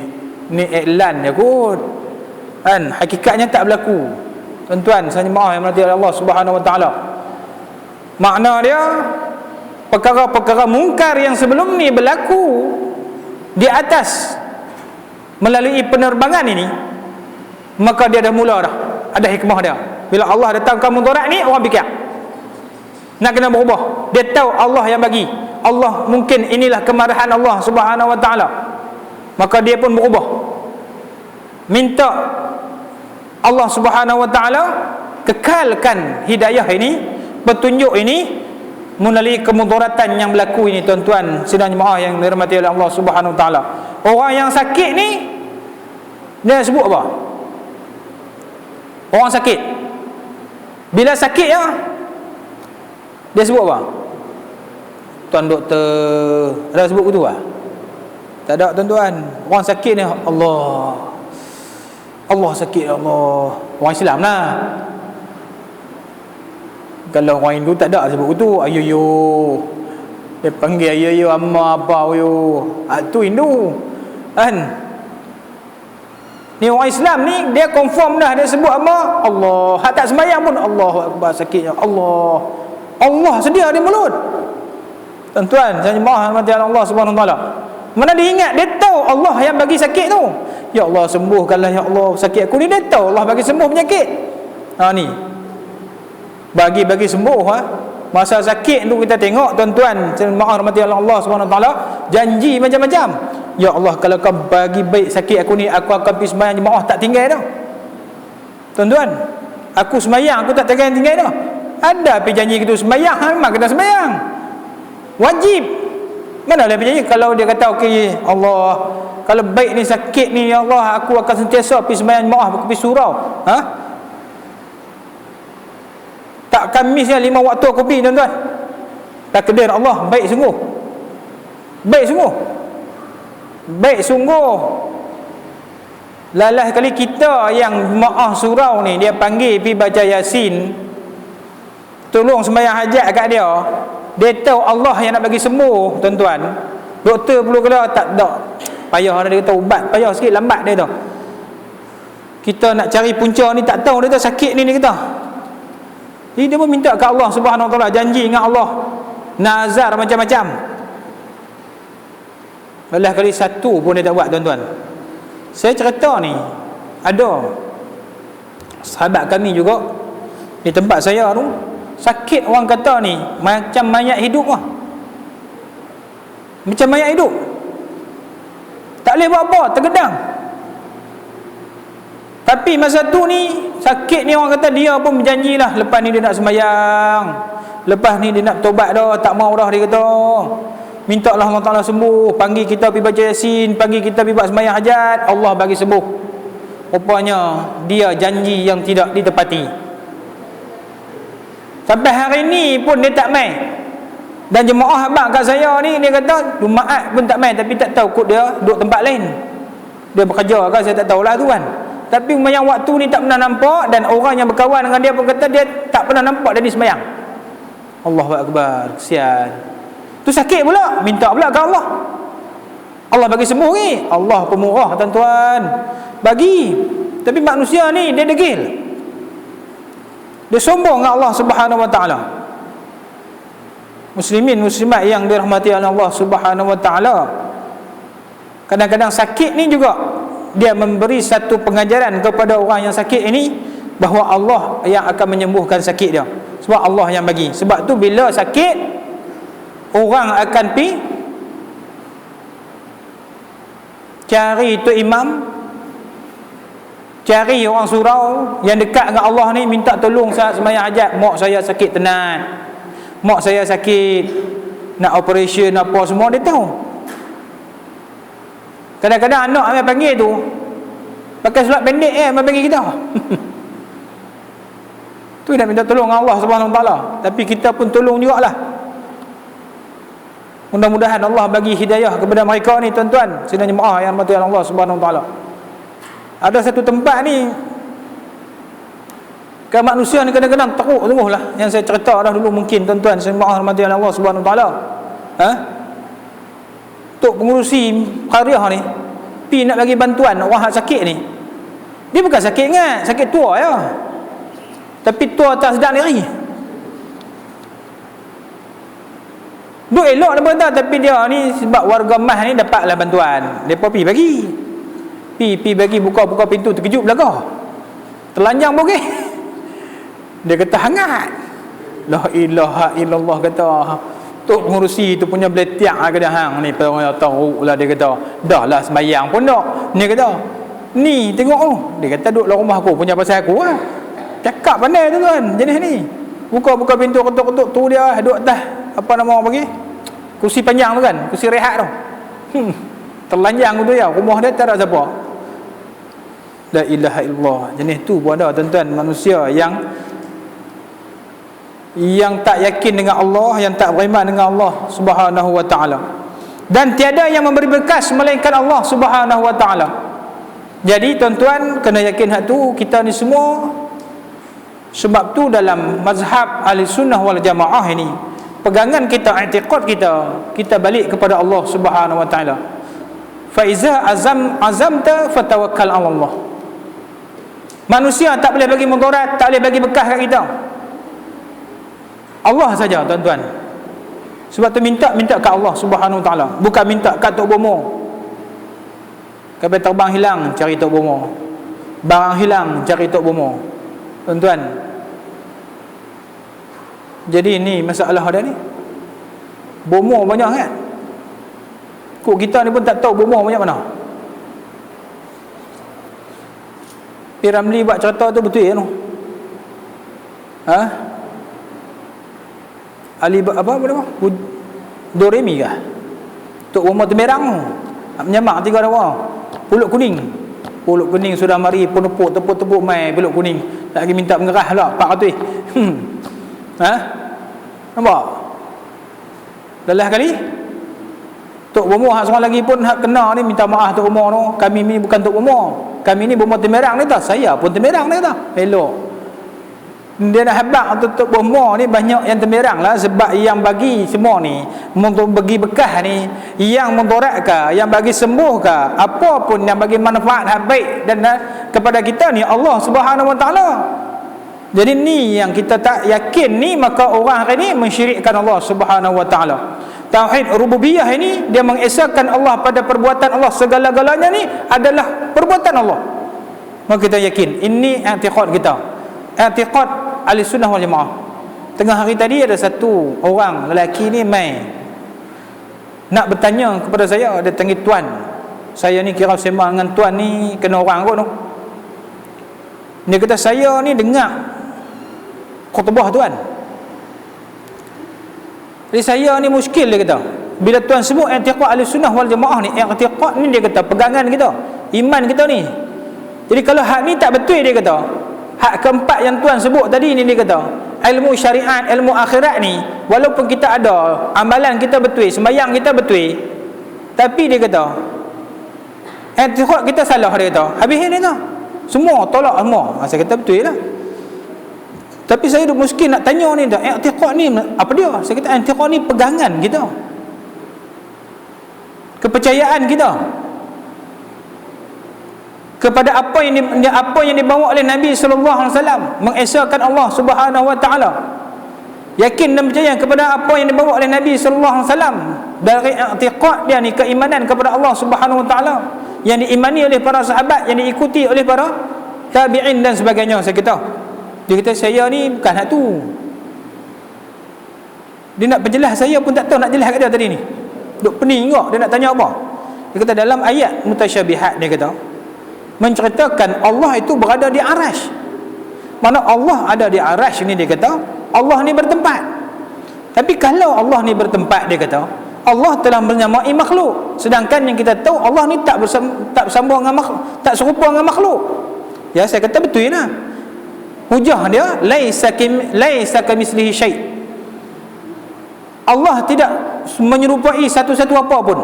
ni iklan je kot kan, hakikatnya tak berlaku tuan-tuan. Saya maaf yang merhati Allah Subhanahu Wa Ta'ala. Makna dia, perkara-perkara mungkar yang sebelum ni berlaku di atas melalui penerbangan ini, maka dia dah mula dah, ada hikmah dia. Bila Allah datangkan mudarat ni, orang fikir nak kena berubah. Dia tahu Allah yang bagi. Allah mungkin inilah kemarahan Allah Subhanahu Wa Ta'ala, maka dia pun berubah, minta Allah Subhanahu Wa Ta'ala kekalkan hidayah ini, petunjuk ini melalui kemudaratan yang berlaku ini, tuan-tuan sidang jemaah yang dirahmati oleh Allah Subhanahu Wa Taala. Orang yang sakit ni dia sebut apa? Orang sakit bila sakit ya, dia sebut apa? Tuan doktor ada sebut begitu ah? Tak ada, tuan-tuan. Orang sakit ni Allah sakit, Allah. Orang Islam lah. Kalau orang Hindu tak ada sebut begitu. Ayo dia panggil ayo amma apa ayo. Tu Hindu kan. Ni orang Islam ni dia confirm dah, dia sebut apa? Allah. Hak tak sembahyang pun Allahu akbar, sakitnya Allah sedia di mulut. Tuan-tuan saya jemaah mati Allah Subhanahu Wa Taala, mana dia ingat, dia tahu Allah yang bagi sakit tu. Ya Allah sembuhkanlah ya Allah sakit aku ni. Dia tahu Allah bagi sembuh penyakit. Ni bagi sembuh masa sakit tu kita tengok, tuan-tuan jemaah mati Allah Subhanahu Wa Taala janji macam-macam. Ya Allah kalau kau bagi baik sakit aku ni, aku akan pergi sembahyang jemaah tak tinggal dah. Tuan-tuan, aku sembahyang aku tak tinggal dah. Ada pergi janji gitu sembahyang, memang kena sembahyang wajib. Mana boleh berjanji kalau dia kata okey Allah kalau baik ni sakit ni ya Allah aku akan sentiasa pergi sembahyang jemaah, aku pergi surau. Takkan misnya 5 waktu aku pergi, tuan-tuan. Takdir Allah baik sungguh. Baik sungguh. Lalah kali kita yang jemaah surau ni dia panggil pergi baca Yasin, tolong sembahyang hajat kat dia. Dia tahu Allah yang nak bagi sembuh, tuan-tuan. Doktor perlu kata tak ada. Payah dia kata ubat, payah sikit, lambat dia tu. Kita nak cari punca ni tak tahu dia tu sakit ni dia kata. Jadi dia pun minta ke Allah Subhanahu Wa Taala, janji dengan Allah, nazar macam-macam. Lelah kali satu pun dia tak buat, tuan-tuan. Saya cerita ni, ada sahabat kami juga di tempat saya tu, sakit orang kata ni macam mayat hidup lah. Macam mayat hidup, tak boleh buat apa, tergedang. Tapi masa tu ni sakit ni orang kata dia pun berjanjilah lepas ni dia nak sembahyang, lepas ni dia nak tobat dah, tak mau dah dia kata. Minta Allah Taala sembuh, panggil kita pergi baca Yasin, panggil kita pergi buat sembahyang hajat, Allah bagi sembuh. Rupanya dia janji yang tidak ditepati. Sampai hari ni pun dia tak main. Dan jemaah abang kat saya ni dia kata Jumaat pun tak main, tapi tak tahu kot dia duduk tempat lain. Dia bekerja ke saya tak tahulah tu kan. Tapi sembahyang waktu ni tak pernah nampak, dan orang yang berkawan dengan dia pun kata dia tak pernah nampak dia ni sembahyang. Allahu akbar, kesian. Tu sakit pula, minta pula ke Allah. Allah bagi sembuh ni. Allah pemurah, tuan-tuan. Bagi. Tapi manusia ni dia degil. Dia sombong dengan Allah Subhanahu Wa Taala. Muslimin muslimat yang dirahmati oleh Allah Subhanahu Wa Taala, kadang-kadang sakit ni juga dia memberi satu pengajaran kepada orang yang sakit ini, bahawa Allah yang akan menyembuhkan sakit dia. Sebab Allah yang bagi. Sebab tu bila sakit, orang akan pergi cari tu imam, cari orang surau yang dekat dengan Allah ni, minta tolong saat sembahyang hajat. Mak saya sakit tenat, mak saya sakit nak operation apa semua, dia tahu. Kadang-kadang anak ambil panggil tu pakai surat pendek ambil panggil kita. Tu nak minta tolong Allah Subhanahu Wa Taala. Tapi kita pun tolong jugalah. Mudah-mudahan Allah bagi hidayah kepada mereka ni, tuan-tuan sidang jemaah yang dirahmati Allah Subhanahu Wa Taala. Ada satu tempat ni ke manusia ni kadang-kadang teruk sungguhlah, yang saya cerita dah dulu mungkin, tuan-tuan sidang jemaah yang dirahmati Allah Subhanahu Wa Taala. Tok pengurusi qaryah ni pi nak bagi bantuan orang hak sakit ni. Dia bukan sakit ingat, sakit tua ya. Tapi tua tak sedar diri. Duk elok dia berkata, tapi dia ni sebab warga mas ni dapatlah bantuan. Depa pi bagi. Pi bagi, buka pintu, terkejut belaka. Telanjang bogeh. Dia kata hangat. La ilaha illallah, kata tok pengurusi tu punya beletiak ke dia hang ni, orang tahu lah. Dia kata dah lah sembahyang pun tak. Dia kata ni tengok dia kata duduk dalam rumah aku punya pasal aku cakap pandai tu tuan jenis ni. Buka pintu, ketuk-ketuk tu dia duduk atas apa nama orang panggil, kursi panjang tu kan, kursi rehat tu, terlanjang tu ya, rumah dia tak ada siapa. La ilaha illallah. Jenis tu pun ada tuan-tuan, manusia yang tak yakin dengan Allah, yang tak beriman dengan Allah Subhanahu wa taala. Dan tiada yang memberi bekas melainkan Allah Subhanahu wa taala. Jadi tuan-tuan kena yakin hak tu, kita ni semua. Sebab tu dalam mazhab Ahlussunnah wal Jamaah ini, pegangan kita, i'tiqad kita balik kepada Allah Subhanahu wa taala. Fa iza azamta fatawakkal 'ala Allah. Manusia tak boleh bagi mudarat, tak boleh bagi bekas kat kita. Allah saja tuan-tuan. Sebab tu minta kat Allah Subhanahu wa taala, bukan minta kat Tok Bomo. Kapal terbang hilang cari Tok Bomo, barang hilang cari Tok Bomo. Tuan-tuan, jadi ni masalah dia ni. Bomo banyak kan? Kok kita ni pun tak tahu bomo banyak mana. Piramli buat cerita tu betul ya tu. Ali apa nama? Doremi kah? Tok Bomo Temerang tu. Menyamak 3 dawa. Pulut kuning. Pulut kuning sudah mari penepuk tepuk-tepuk mai pulut kuning. Tak lagi minta mengerah pula 400. Nampak? Lelah kali. Tok Bomo hak seorang lagi pun hak kena ni minta maaf Tok Bomo tu. Kami ni bukan Tok Bomo. Kami ni Bomo Temerang ni tak. Saya pun Temerang ni tak. Elok. Dia nak habaq Tok Bomo ni banyak yang Temerang lah. Sebab yang bagi semua ni, untuk bagi bekas ni, yang mudarat ke, yang bagi sembuh ke, apa pun yang bagi manfaat hak baik dan kepada kita ni Allah Subhanahu wa taala. Jadi ni yang kita tak yakin ni, maka orang hari ni mensyirikkan Allah Subhanahu wa taala. Tauhid rububiyah ini dia mengesahkan Allah pada perbuatan Allah, segala-galanya ni adalah perbuatan Allah. Maka kita yakin, ini i'tiqad kita, i'tiqad Ahlussunnah wal Jamaah. Tengah hari tadi ada satu orang lelaki ni mai nak bertanya kepada saya. Dia tanya, tuan, saya ni kira sembang dengan tuan ni kena orang kot tu. Dia kata, saya ni dengar khutbah tuan, jadi saya ni muskil. Dia kata, bila tuan sebut i'tiqad Ahlussunnah wal Jamaah ni, i'tiqad ni dia kata pegangan kita, iman kita ni. Jadi kalau hak ni tak betul, dia kata, hak keempat yang tuan sebut tadi ni, dia kata ilmu syariat, ilmu akhirat ni, walaupun kita ada amalan kita betul, sembahyang kita betul, tapi dia kata i'tiqad kita salah. Dia kata habis ni tu semua tolak semua. Saya kata betul lah, tapi saya duk miskin nak tanya ni dah, i'tiqad ni apa dia? Saya kata i'tiqad ni pegangan kita, kepercayaan kita kepada apa yang dibawa oleh Nabi sallallahu alaihi wasallam, mengesahkan Allah Subhanahu wa taala. Yakin dan percaya kepada apa yang dibawa oleh Nabi sallallahu alaihi wasallam dari i'tiqad dia ni, keimanan kepada Allah Subhanahu wa taala yang diimani oleh para sahabat, yang diikuti oleh para tabi'in dan sebagainya. Saya kata, dia kata saya ni bukan hak tu. Dia nak perjelas, saya pun tak tahu nak jelas kat dia tadi ni. Duk pening juga, dia nak tanya apa. Dia kata dalam ayat mutasyabihat, dia kata menceritakan Allah itu berada di arasy. Mana Allah ada di arasy ni, dia kata Allah ni bertempat. Tapi kalau Allah ni bertempat, dia kata Allah telah menyamai makhluk, sedangkan yang kita tahu Allah ni tak bersambung dengan makhluk, tak serupa dengan makhluk. Ya, saya kata betul lah. Hujah dia laisa kamitslihi syai'. Allah tidak menyerupai satu-satu apa pun.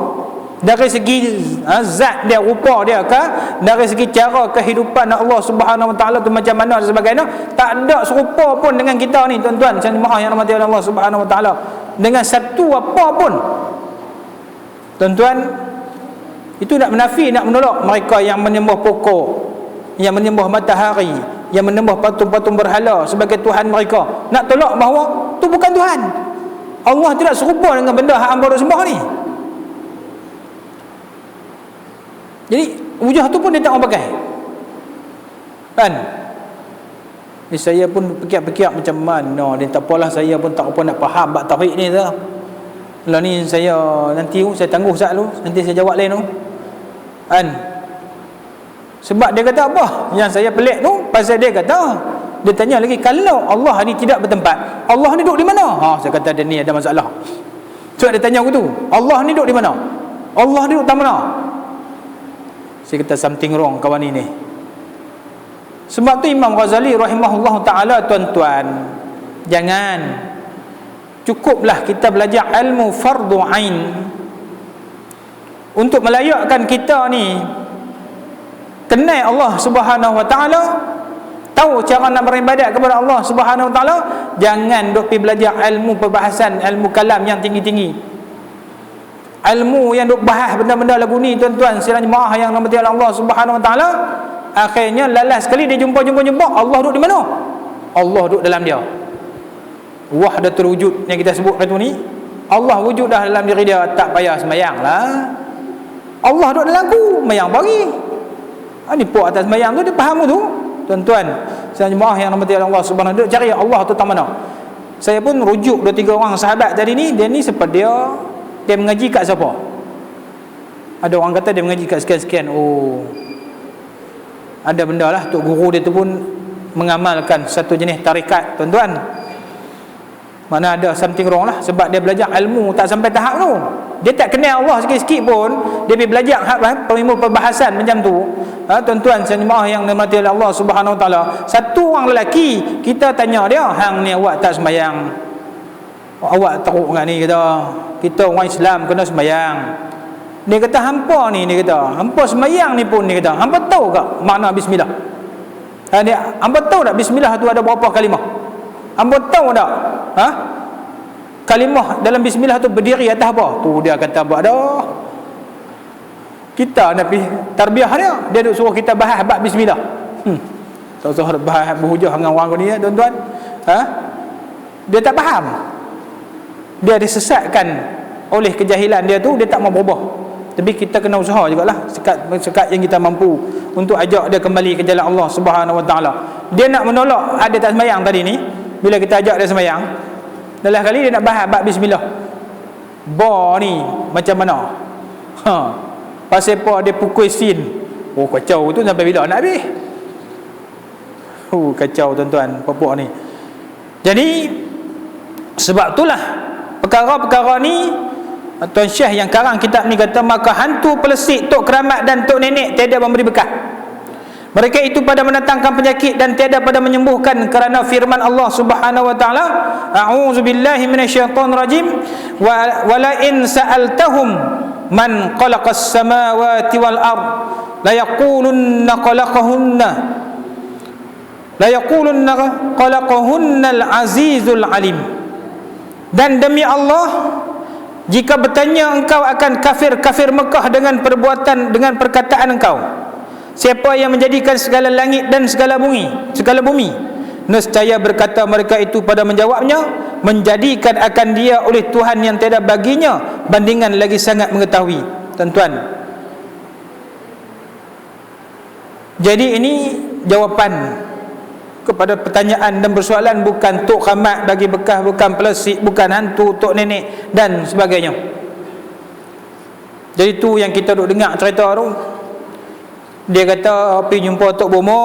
Dari segi zat dia, rupa dia ke, dari segi cara kehidupan Allah Subhanahu wa taala tu macam mana dan sebagainya, tak ada serupa pun dengan kita ni tuan-tuan jemaah yang dirahmati oleh Allah Subhanahu wa taala, dengan satu apa pun. Tuan-tuan, itu nak menafi, nak menolak mereka yang menyembah pokok, yang menyembah matahari, yang menyembah patung-patung berhala sebagai Tuhan mereka. Nak tolak bahawa tu bukan Tuhan. Allah tidak serupa dengan benda hak hamba sembah ni. Jadi hujah tu pun dia tak orang pakai kan. Saya pun fikir-fikir macam mana dia, tak apalah, saya pun tak apa nak faham bab tauhid ni tu. Kalau ni saya nanti saya tangguh Ustaz dulu, nanti saya jawab lain tu kan. Sebab dia kata apa yang saya pelik tu, pasal dia kata Dia tanya lagi, kalau Allah ni tidak bertempat, Allah ni duduk di mana? Saya kata dia ni ada masalah. Sebab dia tanya aku tu, Allah ni duduk di mana? Allah ni duduk di mana? Saya kata something wrong kawan ini. Sebab tu Imam Ghazali rahimahullah ta'ala, tuan-tuan, jangan, cukuplah kita belajar ilmu fardu ain untuk melayakkan kita ni kenal Allah Subhanahu wa ta'ala, tahu cara nak beribadat kepada Allah Subhanahu wa ta'ala. Jangan duk pergi belajar ilmu perbahasan, ilmu kalam yang tinggi-tinggi, ilmu yang duk bahas benda-benda lagu ni, tuan-tuan sekalian jemaah yang dirahmati Allah Subhanahu wa ta'ala. Akhirnya lalas sekali dia jumpa Allah duduk di mana? Allah duduk dalam dia. Wahdatul wujud yang kita sebut tu ni, Allah wujud dah dalam diri dia, tak payah sembahyang lah. Allah duduk dalam aku, sembahyang pagi. Ni puak atas sembahyang tu, dia faham tu, tuan-tuan sekalian jemaah yang dirahmati Allah Subhanahu wa ta'ala. Cari Allah tu tak mana. Saya pun rujuk 2-3 orang sahabat tadi ni. Dia ni seperti dia mengaji kat siapa? Ada orang kata dia mengaji kat sekian-sekian. Ada benda lah, tok guru dia tu pun mengamalkan satu jenis tarikat, tuan-tuan. Mana ada something wrong lah, sebab dia belajar ilmu tak sampai tahap tu. Dia tak kenal Allah sikit-sikit pun, dia pergi belajar ilmu perbahasan macam tu. Tuan-tuan sejemaah yang dirahmati Allah Subhanahu wa ta'ala, satu orang lelaki, kita tanya dia, hang ni awak tak sembahyang? Awak teruk dengan ni, kata. Kita orang Islam kena sembahyang. Dia kata hampa ni, dia kata hampa sembahyang ni pun, dia kata hampa tahu tak makna bismillah? Hampa tahu tak bismillah tu ada berapa kalimah? Hampa tahu tak kalimah dalam bismillah tu berdiri atas apa? Tu dia kata buat dah. Kita nak pergi tarbiyah dia duk suruh kita bahas bab bismillah. Suruh bahas berhujah dengan orang ni, tuan-tuan. Dia tak faham. Dia disesatkan oleh kejahilan dia tu, dia tak mau berubah. Tapi kita kena usaha jugalah sekat yang kita mampu untuk ajak dia kembali ke jalan Allah Subhanahu wa ta'ala. Dia nak menolak ada tak sembahyang tadi ni, bila kita ajak dia sembahyang, dalam kali dia nak bahas bab bismillah. Ni macam mana? Pasal apa dia pukul sin? Kacau tu sampai bila nak habis? Kacau tuan-tuan, popok ni. Jadi sebab itulah perkara-perkara ni, Tuan Syekh yang karang kitab ni kata, maka hantu pelesik, tok keramat dan tok nenek tiada memberi berkah. Mereka itu pada mendatangkan penyakit dan tiada pada menyembuhkan, kerana firman Allah Subhanahu wa ta'ala, a'udzubillahi minasyaitonirrajim, wa la in sa'altahum man khalaqas samawati wal ard la yaqulunna khalaqahunna al-azizul alim. Dan demi Allah, jika bertanya engkau akan kafir-kafir Mekah dengan perkataan engkau, siapa yang menjadikan segala langit dan segala bumi? Nescaya berkata mereka itu pada menjawabnya, menjadikan akan dia oleh Tuhan yang tiada baginya bandingan lagi sangat mengetahui. Tuan-tuan, jadi ini jawapan kepada pertanyaan dan persoalan, bukan tok khamat bagi bekah, bukan pelesik, bukan hantu, tok nenek dan sebagainya. Jadi tu yang kita duk dengar cerita tu. Dia kata pergi jumpa Tok Bomo.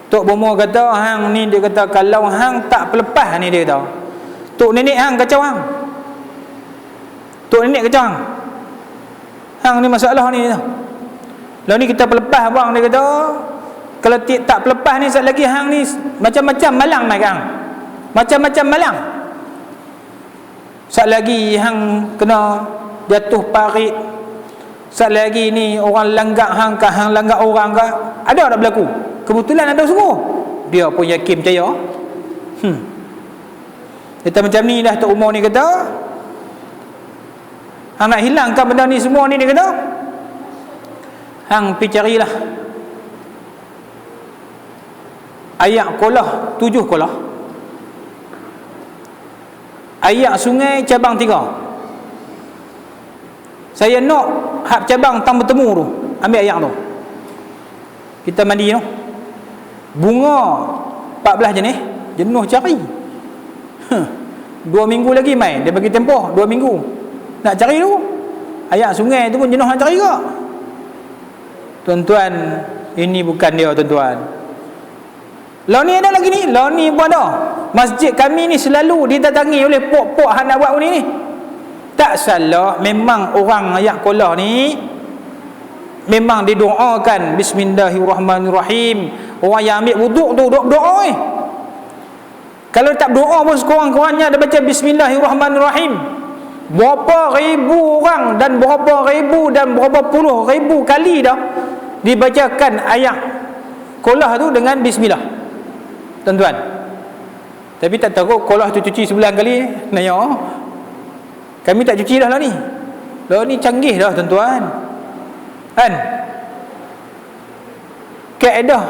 Tok Bomo kata hang ni, dia kata kalau hang tak pelepas ni, dia kata tok nenek hang kacau hang. Tok nenek kacau hang. Hang ni masalah ni. Lalu ni kita pelepas bang, dia kata kalau tak pelepas ni, sekali lagi hang ni macam-macam malang mai hang. Macam-macam malang. Sekali lagi hang kena jatuh parit. Sekali lagi ni orang langgak hang ke, hang langgak orang ke. Ada tak berlaku? Kebetulan ada semua. Dia pun yakin percaya. Kita macam ni dah Tok Umar ni kata, hang nak hilangkan benda ni semua ni, dia kata hang pergi carilah ayak kolah 7 kolah, ayak sungai cabang 3. Saya nak hak cabang tang bertemu tu, ambil ayak tu, kita mandi tu. Bunga 14 jenis, jenuh cari. 2 minggu lagi mai, dia bagi tempoh 2 minggu nak cari tu. Ayak sungai tu pun jenuh nak cari ke? Tuan-tuan, ini bukan dia, tuan-tuan. Lah ni ada lagi ni, lah ni pun ada. Masjid kami ni selalu didatangi oleh pok-pok hang nak buat ni. Tak salah, memang orang ayat qolah ni memang didoakan bismillahirrahmanirrahim. Orang yang ambil wuduk tu doa Kalau tak doa pun sekurang-kurangnya dia baca bismillahirrahmanirrahim. Berapa ribu orang dan berapa ribu dan berapa puluh ribu kali dah dibacakan ayat qolah tu dengan bismillah, tuan-tuan. Tapi tak tahu qolah tu cuci sebulan kali. Nanya kami tak cuci dah lah ni. Lah ni canggih dah, tuan-tuan. Kan? Kaedah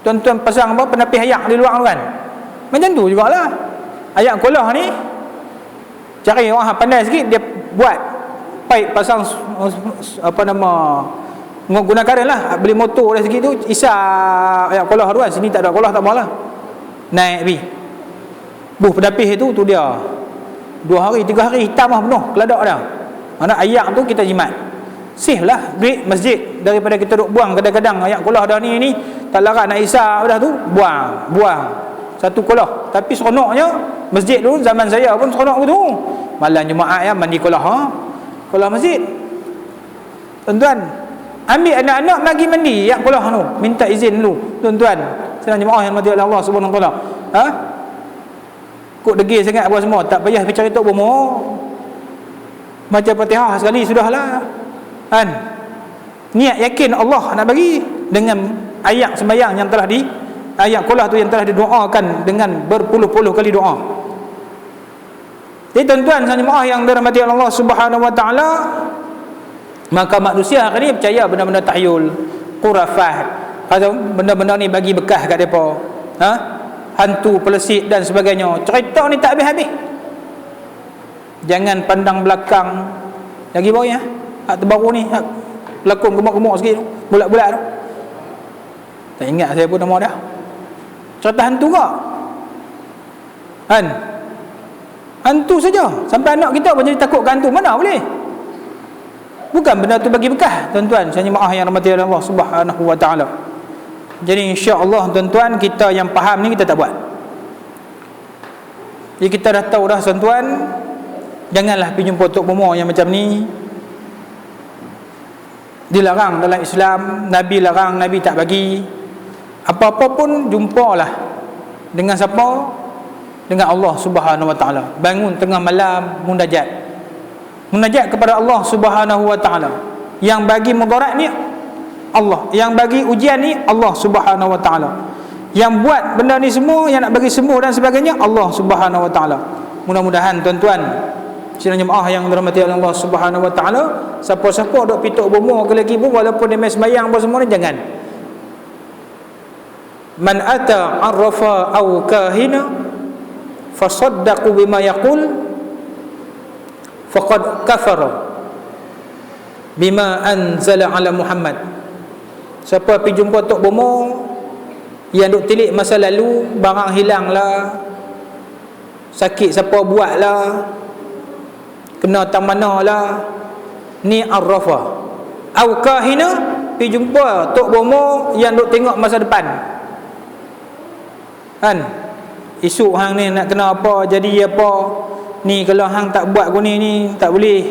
tuan-tuan pasang apa penapis ayak di luar tu kan. Macam tu jugalah. Ayak qolah ni cari orang pandai sikit, dia buat pipe, pasang apa nama, guna karen lah, beli motor dah sikit tu, isap ayak qolah tu kan. Sini tak ada qolah, tak malah naik pergi buh penapis tu dia 2 hari 3 hari hitam lah penuh keladak dah. Mana ayak tu kita jimat, save lah duit masjid daripada kita duk buang. Kadang-kadang ayak qolah dah ni tak larat nak isap dah tu, buang satu qolah. Tapi seronoknya masjid dulu zaman saya pun seronok tu. Malam Jumaat ya mandi qolah, qolah masjid. Tuan-tuan, ambil anak-anak bagi mandi ayak qolah tu, minta izin dulu tuan-tuan. Sedang jemaah yang mati oleh Allah Subhanahu Wa Taala. Kok degil sangat apa semua, tak payah pergi cari tok bomo. Baca Fatihah sekali sudahlah. Kan? Niat yakin Allah nak bagi dengan ayat sembahyang yang telah ayat qolah tu yang telah didoakan dengan berpuluh-puluh kali doa. Jadi tuan-tuan dan jemaah yang dirahmati Allah Subhanahu Wa Taala, maka manusia hari ni percaya benda-benda tahyul, khurafat, atau benda-benda ni bagi bekas kat depa. Hantu, pelesit dan sebagainya. Cerita ni tak habis-habis. Jangan pandang belakang. Lagi bawah ya, hak terbaru ni, hak pelakon gemuk-gemuk sikit tu, bulat-bulat tu. Tak ingat saya pun nama dah. Cerita hantu ke? Kan? Hantu saja. Sampai anak kita pun jadi takut ke hantu. Mana boleh? Bukan benda tu bagi bekas, tuan-tuan. Saya jemaah yang rahmati Allah Subhanahu Wa Taala. Jadi insya-Allah tuan-tuan, kita yang faham ni kita tak buat. Jadi kita dah tahu dah tuan-tuan, janganlah pergi jumpa tok bomo yang macam ni. Dilarang dalam Islam, Nabi larang, Nabi tak bagi. Apa-apa pun jumpalah dengan siapa? Dengan Allah Subhanahu Wa Taala. Bangun tengah malam munajat. Munajat kepada Allah Subhanahu Wa Taala. Yang bagi mudarat ni Allah, yang bagi ujian ni Allah Subhanahu Wa Taala. Yang buat benda ni semua, yang nak bagi sembuh dan sebagainya Allah Subhanahu Wa Taala. Mudah-mudahan tuan-tuan sidang jemaah yang dirahmati Allah Subhanahu Wa Taala, siapa-siapa dok pituk bomo ke lagi pun, walaupun dia main sembahyang apa semua ni, jangan. Man ata arrafa aw kahina fasaddaqu bima yaqul faqad kafara bima anzala ala Muhammad. Siapa pergi jumpa tok bomo yang duk tilik masa lalu, barang hilang lah, sakit siapa buat lah, kena tang mana lah, ni arrafa au kahina, pergi jumpa tok bomo yang duk tengok masa depan. Kan? Esok hang ni nak kena apa, jadi apa, ni kalau hang tak buat guni ni tak boleh,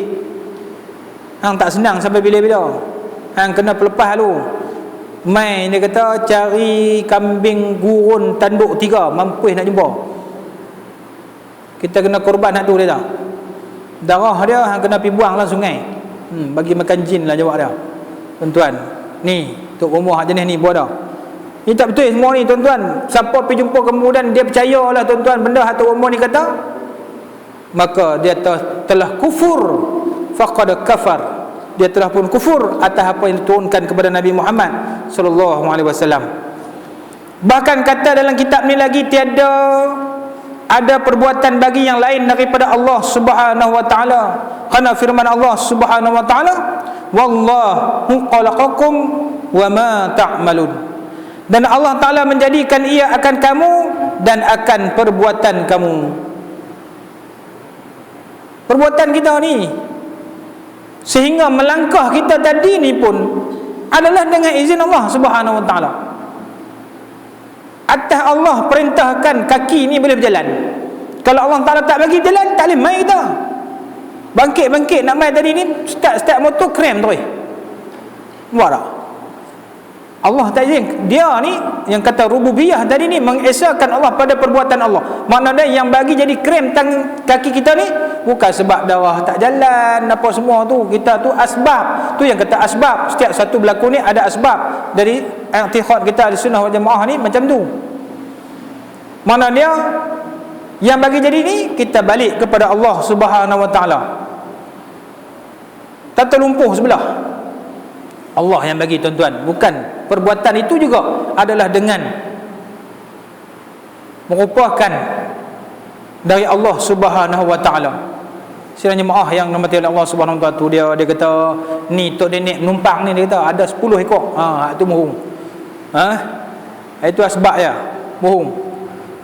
hang tak senang sampai bila-bila, hang kena pelepah lu. Mai dia kata cari kambing gurun tanduk 3, mampus nak jumpa. Kita kena korban hak tu dia tak? Darah dia hang kena pergi buang lah sungai. Bagi makan jin lah jawab dia. Tuan-tuan, ni tok bomo hak jenis ni buat dah. Ini tak betul semua ni tuan-tuan. Siapa pergi jumpa kemudian dia percayalah tuan-tuan benda hak tok bomo ni kata, maka dia telah kufur, faqad kafar. Dia telah pun kufur atas apa yang diturunkan kepada Nabi Muhammad sallallahu alaihi wasallam. Bahkan kata dalam kitab ni lagi, tiada ada perbuatan bagi yang lain daripada Allah Subhanahu wa taala. Karena firman Allah Subhanahu wa taala, wallahu khalaqakum wa ma ta'malun. Dan Allah Taala menjadikan ia akan kamu dan akan perbuatan kamu. Perbuatan kita ni, sehingga melangkah kita tadi ni pun adalah dengan izin Allah Subhanahu Wa Taala. atas Allah perintahkan kaki ni boleh berjalan. Kalau Allah Ta'ala tak bagi jalan, tak boleh main kita. Bangkit nak main tadi ni, start motor krem terus. Buat tak? Allah tak izin. Dia ni yang kata rububiyah tadi ni mengesahkan Allah pada perbuatan Allah. Maknanya yang bagi jadi krem kaki kita ni bukan sebab darah tak jalan apa semua tu. Kita tu asbab. Tu yang kata asbab. Setiap satu berlaku ni ada asbab. Dari i'tiqad kita di sunnah wal jamaah ni macam tu. Maknanya yang bagi jadi ni kita balik kepada Allah Subhanahu wa taala. Tak terlumpuh sebelah. Allah yang bagi, tuan-tuan. Bukan perbuatan itu juga adalah dengan merupakan dari Allah Subhanahu wa taala. Sekiranya jemaah yang dirahmati oleh Allah Subhanahu wa taala tu, dia kata ni tok nenek menumpang ni, dia kata ada 10 ekor. Itu bohong. Itu asbab ya. Bohong.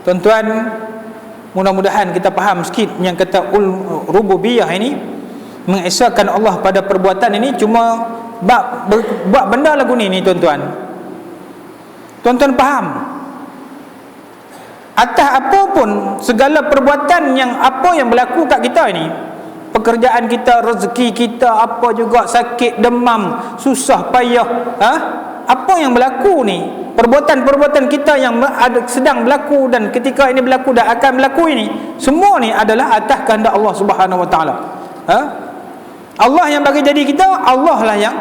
Tuan-tuan, mudah-mudahan kita faham sikit yang kata rububiyah ini mengesahkan Allah pada perbuatan ini cuma buat benda lagu ni tuan-tuan. Tuan-tuan faham? Atas apa pun segala perbuatan yang apa yang berlaku kat kita ini, pekerjaan kita, rezeki kita, apa juga sakit, demam, susah payah, apa yang berlaku ni, perbuatan-perbuatan kita yang sedang berlaku dan ketika ini berlaku dan akan berlaku ini, semua ni adalah atas kehendak Allah Subhanahu wa taala. Allah yang bagi jadi kita, Allah lah yang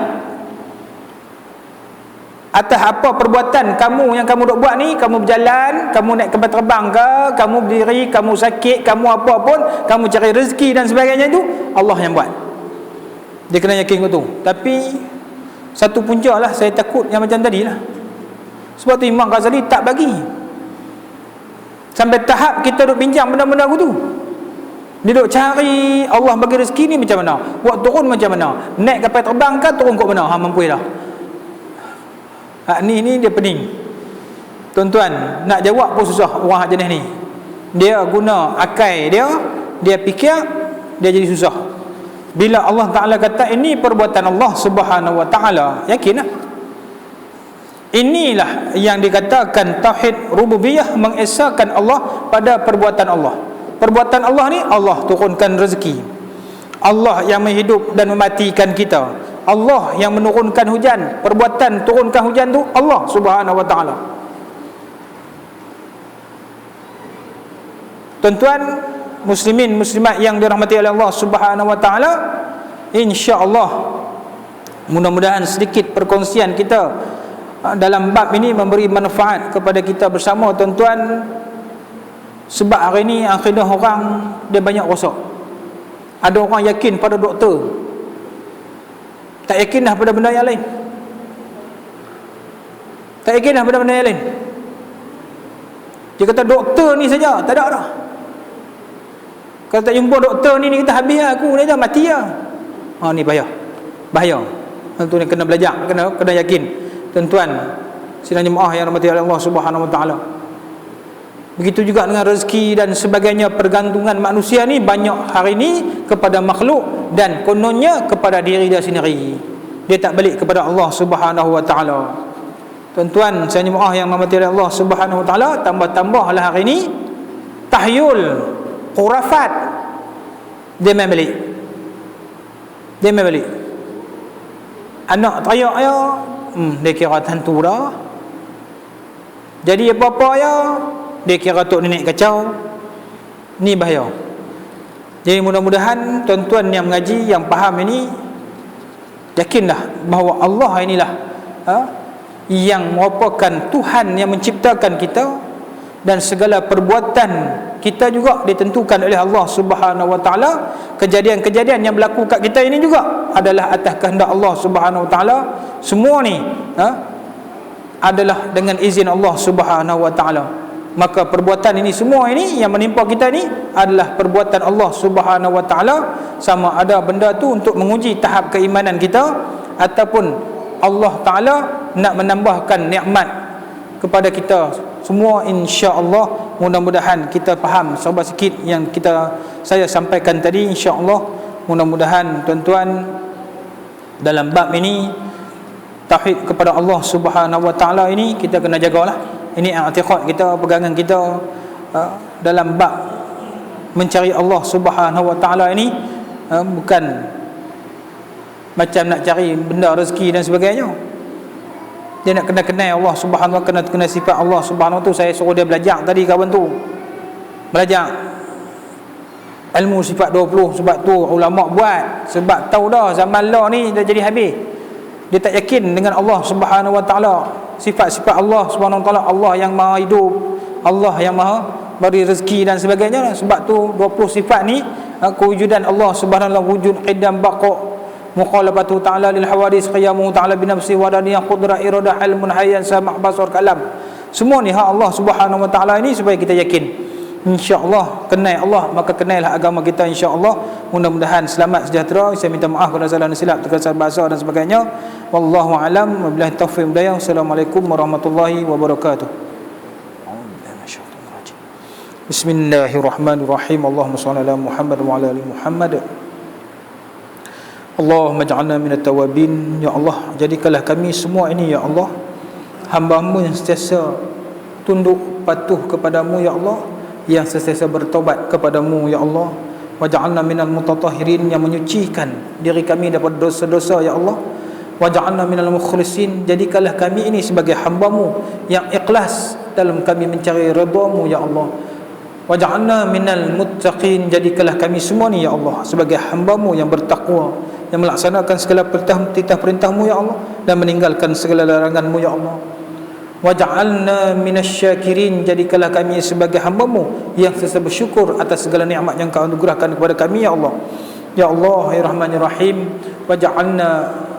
atas apa perbuatan kamu yang kamu duk buat ni, kamu berjalan, kamu naik kapal terbang ke, kamu berdiri, kamu sakit, kamu apa pun, kamu cari rezeki dan sebagainya, itu Allah yang buat. Dia kena yakin betul. Tapi satu punca lah saya takut yang macam tadi lah. Sebab tu Imam Ghazali tak bagi sampai tahap kita duk bincang benda-benda tu. Dia duk cari Allah bagi rezeki ni macam mana, buat turun macam mana, naik kapal terbang ke, turun kat mana, mampu dah. Ni dia pening. Tuan-tuan, nak jawab pun susah orang jenis ni. Dia guna akal dia fikir, dia jadi susah. Bila Allah Ta'ala kata ini perbuatan Allah Subhanahu wa Ta'ala, yakinlah. Inilah yang dikatakan tauhid rububiyah, mengesahkan Allah pada perbuatan Allah. Perbuatan Allah ni, Allah turunkan rezeki, Allah yang menghidup dan mematikan kita, Allah yang menurunkan hujan. Perbuatan turunkan hujan tu Allah Subhanahu wa taala. Tuan-tuan muslimin muslimat yang dirahmati oleh Allah Subhanahu wa taala, insya-Allah mudah-mudahan sedikit perkongsian kita dalam bab ini memberi manfaat kepada kita bersama, tuan-tuan. Sebab hari ni akidah orang dia banyak rosak. Ada orang yakin pada doktor, tak yakin dah pada benda yang lain. Tak yakin dah pada benda yang lain. Dia kata doktor ni saja, tak ada dah. Kalau tak jumpa doktor ni kita habis aku ni dah, mati lah. Ni bahaya. Tentu ni kena belajar, kena yakin. Tuan-tuan, sidang jemaah yang dirahmati oleh Allah Subhanahu wa taala. Begitu juga dengan rezeki dan sebagainya. Pergantungan manusia ni banyak hari ni kepada makhluk dan kononnya kepada diri dia sendiri. Dia tak balik kepada Allah Subhanahu wa taala. Tuan-tuan, saya jemaah yang dirahmati oleh Allah Subhanahu wa taala, tambah-tambahlah hari ni tahyul, khurafat. Dia main balik. Anak teriak ya, dia kira hantu dah. Jadi apa-apa ya, dia kira tok nenek kacau. Ni bahaya. Jadi mudah-mudahan tuan-tuan yang mengaji, yang faham ini, yakinlah bahawa Allah inilah yang merupakan Tuhan yang menciptakan kita, dan segala perbuatan kita juga ditentukan oleh Allah Subhanahu wa taala. Kejadian-kejadian yang berlaku kat kita ini juga adalah atas kehendak Allah Subhanahu wa taala. Semua ni adalah dengan izin Allah Subhanahu wa taala. Maka perbuatan ini, semua ini yang menimpa kita ni adalah perbuatan Allah Subhanahu wa taala. Sama ada benda tu untuk menguji tahap keimanan kita, ataupun Allah taala nak menambahkan nikmat kepada kita semua, insya-Allah. Mudah-mudahan kita faham serba sikit yang saya sampaikan tadi, insya-Allah. Mudah-mudahan tuan-tuan dalam bab ini tauhid kepada Allah Subhanahu wa taala ini kita kena jagalah, Ini i'tiqad kita, pegangan kita dalam bab mencari Allah Subhanahu wa taala ini, bukan macam nak cari benda rezeki dan sebagainya. Dia nak kenal Allah Subhanahu wa taala, kena sifat Allah Subhanahu wa taala. Saya suruh dia belajar tadi, kawan tu belajar ilmu sifat 20. Sebab tu ulama buat, sebab tahu dah zaman lah ni dah jadi habis. Dia tak yakin dengan Allah Subhanahu wa taala, sifat-sifat Allah Subhanahu wa taala, Allah yang maha hidup, Allah yang maha beri rezeki dan sebagainya. Sebab tu 20 sifat ni, kewujudan Allah Subhanahu wa taala, wujud, qidam, baqa, muqalabatu ta'ala lil hawadis, qiyamuhu ta'ala bi nafsi wa daniyah, qudrah, iradah, ilmun, hayyan, sama', basar, kalam. Semua ni hak Allah Subhanahu wa taala ini supaya kita yakin. InsyaAllah kenal Allah, maka kenallah agama kita insyaAllah. Mudah-mudahan selamat sejahtera. Saya minta maaf kalau salah dan silap, terkasar bahasa dan sebagainya. Wallahu alam, wabillahi taufiq wal hidayah. Assalamualaikum warahmatullahi wabarakatuh. Bismillahirrahmanirrahim. Allahumma salli ala Muhammad wa ala ali Muhammad. Allahumma ja'alna minat tawabin. Ya Allah, jadikanlah kami semua ini ya Allah hamba-Mu yang sentiasa tunduk patuh kepadamu ya Allah, yang sentiasa bertaubat kepadamu ya Allah. Waj'alna minal mutatahhirin, yang menyucikan diri kami daripada dosa-dosa ya Allah. Waj'alna minal mukhlisin, jadikanlah kami ini sebagai hamba-Mu yang ikhlas dalam kami mencari redha-Mu ya Allah. Waj'alna minal muttaqin, jadikanlah kami semua ni ya Allah sebagai hamba-Mu yang bertakwa, yang melaksanakan segala perintah-perintah-Mu ya Allah, dan meninggalkan segala larangan-Mu ya Allah. Waj'alna minasyakirin, jadikanlah kami sebagai hamba-Mu yang sentiasa bersyukur atas segala nikmat yang Kau anugerahkan kepada kami ya Allah. Ya Allah ya Rahman ya Rahim, waj'alna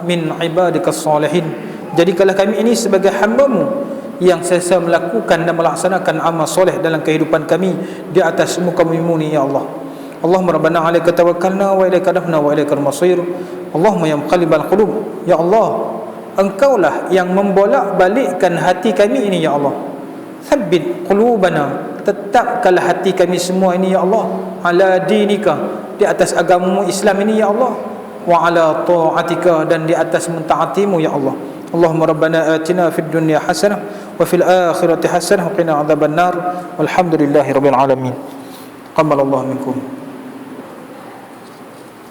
min ibadikas salihin, jadikanlah kami ini sebagai hamba-Mu yang sentiasa melakukan dan melaksanakan amal soleh dalam kehidupan kami di atas muka bumi ni ya Allah. Allahumma rabbana 'alaika tawakkalna wa ilaika anabna wa ilaikal masir. Allahumma ya muqallibal qulub, ya Allah, Engkaulah yang membolak-balikkan hati kami ini ya Allah. Tsabbit qulubana, tetapkanlah hati kami semua ini ya Allah, ala dinika, di atas agamamu Islam ini ya Allah, wa ala ta'atika, dan di atas mentaatimu ya Allah. Allahumma rabbana atina fid dunya hasanah wa fil akhirati hasanah wa qina adzabannar. Walhamdulillahi rabbil alamin. Taqabbalallahu minkum.